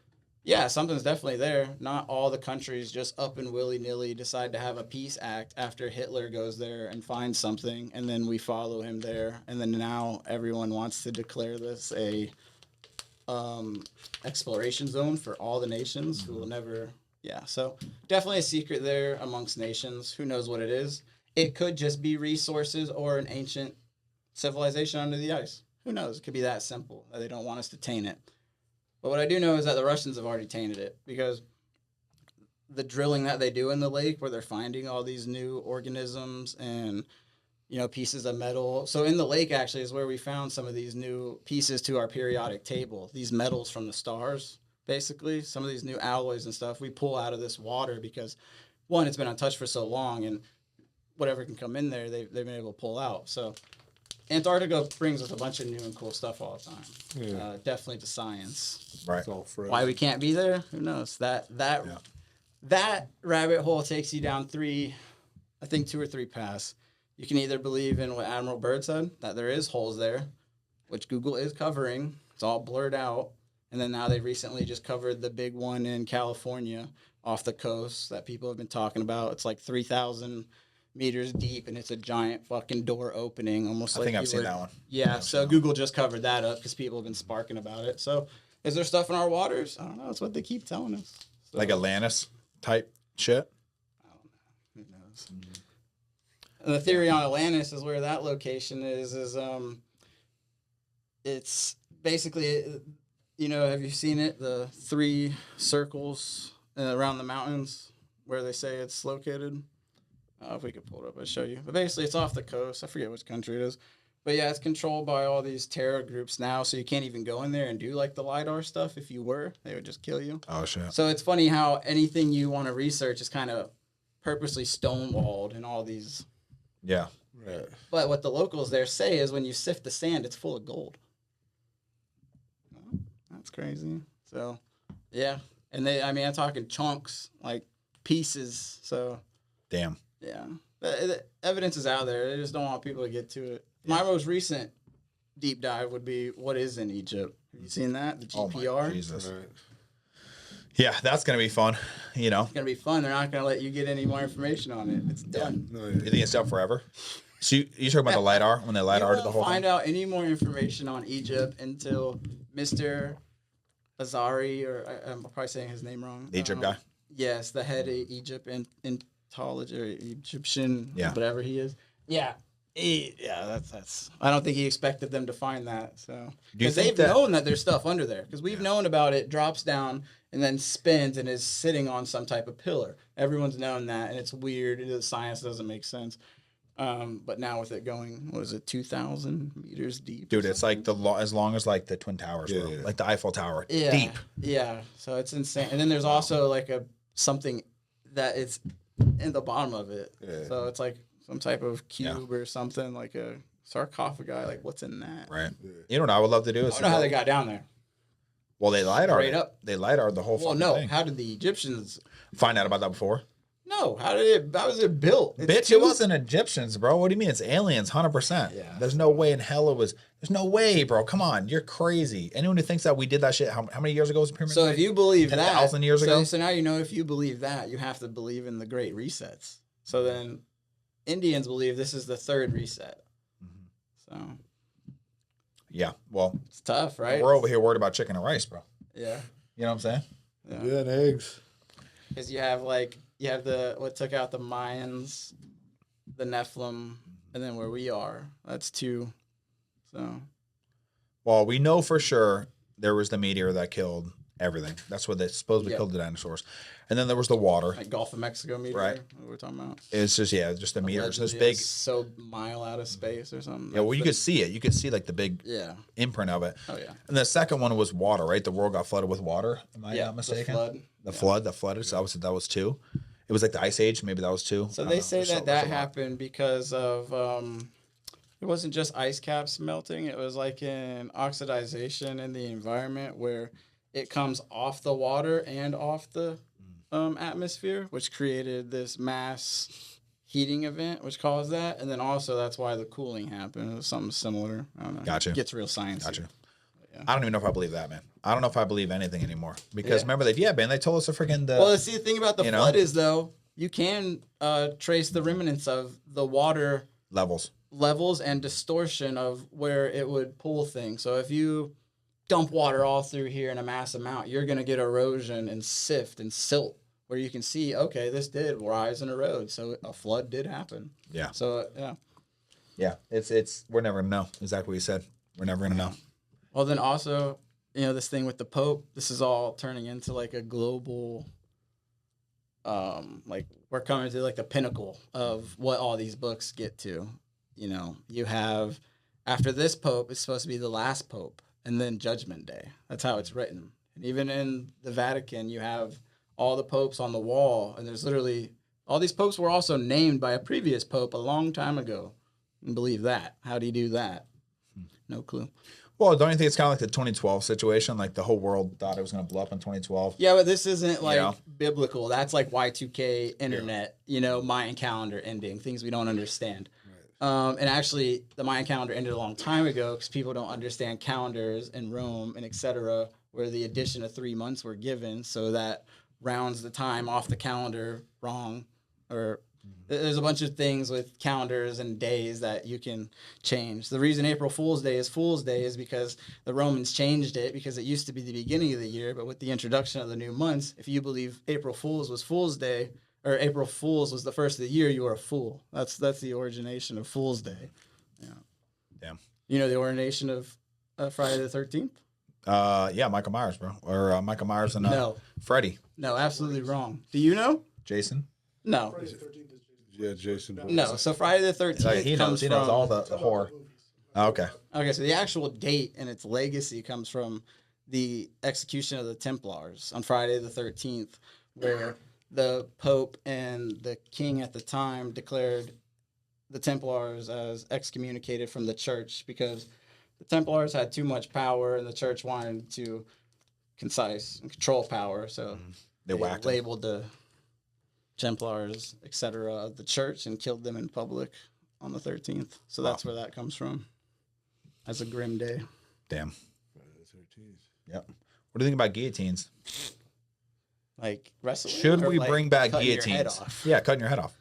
yeah, something's definitely there. Not all the countries just up and willy-nilly decide to have a peace act after Hitler goes there and finds something, and then we follow him there. And then now everyone wants to declare this a exploration zone for all the nations who will never... Yeah, so definitely a secret there amongst nations. Who knows what it is? It could just be resources or an ancient civilization under the ice. Who knows? It could be that simple, that they don't want us to taint it. But what I do know is that the Russians have already tainted it, because the drilling that they do in the lake, where they're finding all these new organisms and, you know, pieces of metal. So in the lake actually is where we found some of these new pieces to our periodic table, these metals from the stars, basically. Some of these new alloys and stuff we pull out of this water because, one, it's been untouched for so long, and whatever can come in there, they've been able to pull out. So Antarctica brings us a bunch of new and cool stuff all the time. Yeah. Definitely to science. Right. It's all fresh. Why we can't be there? Who knows? That rabbit hole takes you down two or three paths. You can either believe in what Admiral Byrd said, that there is holes there, which Google is covering. It's all blurred out. And then now they recently just covered the big one in California off the coast that people have been talking about. It's like 3,000 meters deep, and it's a giant fucking door opening, almost like... I think I've seen that one. Yeah, so Google just covered that up because people have been sparking about it. So is there stuff in our waters? I don't know. That's what they keep telling us. So, Like Atlantis type shit. who knows? And the theory on Atlantis is where that location is it's basically, you know, have you seen it? The 3 circles around the mountains where they say it's located. If we could pull it up, I'll show you. But basically, it's off the coast. I forget which country it is. But yeah, it's controlled by all these terror groups now, so you can't even go in there and do like the LiDAR stuff. If you were, they would just kill you. Oh, shit. So it's funny how anything you want to research is kind of purposely stonewalled in all these. Yeah. Right. But what the locals there say is when you sift the sand, it's full of gold. That's crazy. So, yeah. And I'm talking chunks, like pieces. So, Damn. yeah. The evidence is out there. They just don't want people to get to it. My most recent deep dive would be what is in Egypt. Have you seen that? The GPR? Oh, my Jesus. Right. Yeah, that's going to be fun. You know, It's going to be fun. They're not going to let you get any more information on it. It's done. No, you think it's up forever? So you talking about the LiDAR, when they You LiDAR won't the whole find thing? out any more information on Egypt until Mr. Azari, or I'm probably saying his name wrong. The Egypt guy? Yes, the head of Egypt Egyptology, or Egyptian, Yeah. whatever he is. Yeah. That's. I don't think he expected them to find that. So, Do you because think they've that- known that there's stuff under there. Because we've known about it, drops down and then spins and is sitting on some type of pillar. Everyone's known that, and it's weird. The science doesn't make sense. But now with it going, what is it, 2,000 meters deep? Dude, it's like as long as like the Twin Towers, bro. Yeah. Like the Eiffel Tower. Yeah, Deep. Yeah, so it's insane. And then there's also like something that it's in the bottom of it. Yeah. So it's like some type of cube or something, like a sarcophagi. Like, what's in that? Right. You know what I would love to do I is don't know how they got down there. well, they LiDAR. Straight up. They LiDAR the whole Well, fucking no. thing. How did the Egyptians? Find out about that before. No. How was it built? It's Bitch, two- it wasn't Egyptians, bro. What do you mean? It's aliens, 100%. Yeah. There's no way in hell it was. There's no way, bro. Come on. You're crazy. Anyone who thinks that we did that shit, how many years ago was the pyramid? So if you believe that, 10,000 years ago? So now you know, if you believe that, you have to believe in the Great Resets. So then, Indians believe this is the third reset. So Yeah. Well, it's tough, right? we're over here worried about chicken and rice, bro. Yeah. You know what I'm saying? Yeah, and eggs. Because you have what took out the Mayans, the Nephilim, and then where we are. That's 2. So Well, we know for sure there was the meteor that killed everything. That's what they supposedly Yeah. killed the dinosaurs. And then there was the water. like Gulf of Mexico meteor, Right. what we're talking about. It's just, just the meteor. It's this Allegedly, big. it's so mile out of space or something. Yeah, well, you But- could see it. You could see like the big Yeah. imprint of it. Oh yeah. And the second one was water, right? The world got flooded with water. Am I not mistaken? The flood. The flood that flooded. So that was 2. It was like the ice age. Maybe that was 2. So I don't they know. say There's so- that there's a lot. happened because of it wasn't just ice caps melting. It was like an oxidization in the environment where it comes off the water and off the atmosphere, which created this mass heating event, which caused that. And then also that's why the cooling happened. It was something similar. I don't know. Gotcha. It gets real sciencey. Gotcha. Yeah. I don't even know if I believe that, man. I don't know if I believe anything anymore because Yeah. remember man, they told us to freaking Well, see, the thing about the you know? flood is, though, you can trace the remnants of the water levels and distortion of where it would pull things. So if you dump water all through here in a mass amount, you're going to get erosion and sift and silt where you can see, okay, this did rise and erode. So a flood did happen. Yeah. So, yeah. Yeah. It's we're never going to know exactly what you said. We're never going to know. Well, then also, you know, this thing with the Pope, this is all turning into like a global, like we're coming to like the pinnacle of what all these books get to. You know, you have, after this Pope, it's supposed to be the last Pope and then Judgment Day. That's how it's written. And even in the Vatican, you have all the popes on the wall, and there's literally, all these popes were also named by a previous Pope a long time ago. You can believe that. How do you do that? No clue. Well, don't you think it's kind of like the 2012 situation? Like the whole world thought it was going to blow up in 2012. Yeah, but this isn't like Yeah. biblical. That's like Y2K, internet, you know, Mayan calendar ending, things we don't understand. And actually, the Mayan calendar ended a long time ago because people don't understand calendars in Rome and etc., where the addition of 3 months were given. So that rounds the time off the calendar wrong. Or there's a bunch of things with calendars and days that you can change. The reason April Fool's Day is because the Romans changed it because it used to be the beginning of the year. But with the introduction of the new months, if you believe April Fool's was Fool's Day, or April Fool's was the first of the year, you were a fool. That's the origination of Fool's Day. Yeah. Damn. You know the origination of Friday the 13th? Yeah, Michael Myers, bro. Or Michael Myers and No. Freddy. No, absolutely wrong. Do you know? Jason. No. Friday the 13th is Yeah, Jason. No. So Friday the 13th Like, he comes knows from... all the horror. movies. Oh, okay. Okay, so the actual date and its legacy comes from the execution of the Templars on Friday the 13th, where the Pope and the king at the time declared the Templars as excommunicated from the church because the Templars had too much power and the church wanted to concise and control power. So They whacked him. labeled the Templars, etc., of the church and killed them in public on the 13th. So that's where that comes from as a grim day. Damn. Yep. What do you think about guillotines? Like wrestling. Should or we like bring back cutting your head guillotines? off? Yeah, cutting your head off.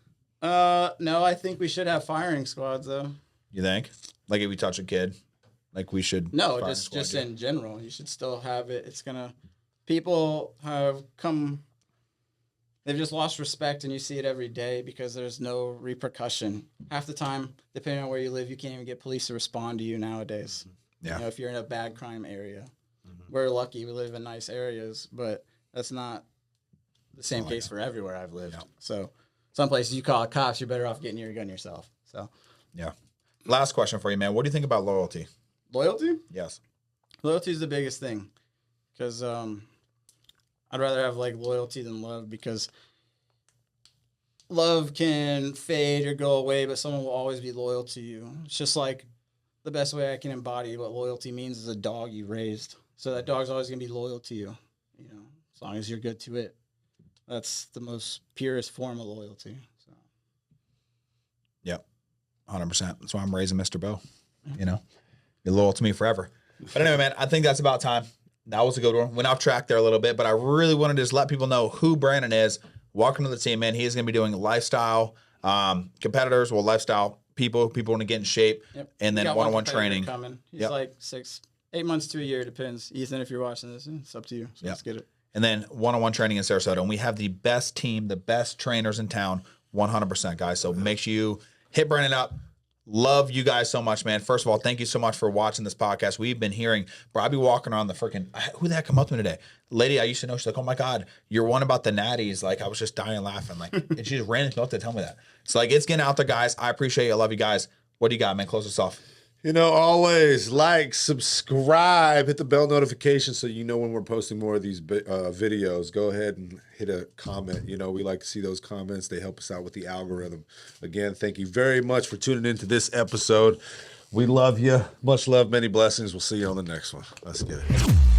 No, I think we should have firing squads though. You think? Like if we touch a kid, like we should. No, firing just squad it? in general, you should still have it. It's gonna. People have come. They've just lost respect, and you see it every day because there's no repercussion. Half the time, depending on where you live, you can't even get police to respond to you nowadays. Yeah. You know, if you're in a bad crime area, we're lucky we live in nice areas, but that's not the same case for everywhere I've lived. Yeah. So, some places you call cops, you're better off getting your gun yourself. So, Yeah. Last question for you, man. What do you think about loyalty? loyalty. Yes. Loyalty is the biggest thing, because I'd rather have like loyalty than love, because love can fade or go away, but someone will always be loyal to you. It's just like the best way I can embody what loyalty means is a dog you raised. So that dog's always gonna be loyal to you, you know, as long as you're good to it. That's the most purest form of loyalty. So. Yep. 100%. That's why I'm raising Mr. Bo. You know, be loyal to me forever. But anyway, man, I think that's about time. That was a good one. Went off track there a little bit, but I really wanted to just let people know who Brandon is. Welcome to the team, man. He is going to be doing lifestyle competitors, lifestyle people want to get in shape, Yep. and then We got one-on-one competitor training. coming. He's Yep. like 8 months to a year, depends. Ethan, if you're watching this, it's up to you. So Yep. let's get it. And then one-on-one training in Sarasota. And we have the best team, the best trainers in town, 100%, guys. So make sure you hit Brandon up. Love you guys so much, man. First of all, thank you so much for watching this podcast. We've been hearing, bro, I'd be walking around the freaking, who the heck come up to me today? Lady I used to know, she's like, oh my God, you're one about the natties. Like, I was just dying laughing. Like, and she just ran up to tell me that. It's like, it's getting out there, guys. I appreciate you. I love you guys. What do you got, man? Close us off. You know, always like, subscribe, hit the bell notification so you know when we're posting more of these videos. Go ahead and hit a comment. You know, we like to see those comments. They help us out with the algorithm. Again, thank you very much for tuning into this episode. We love you. Much love, many blessings. We'll see you on the next one. Let's get it.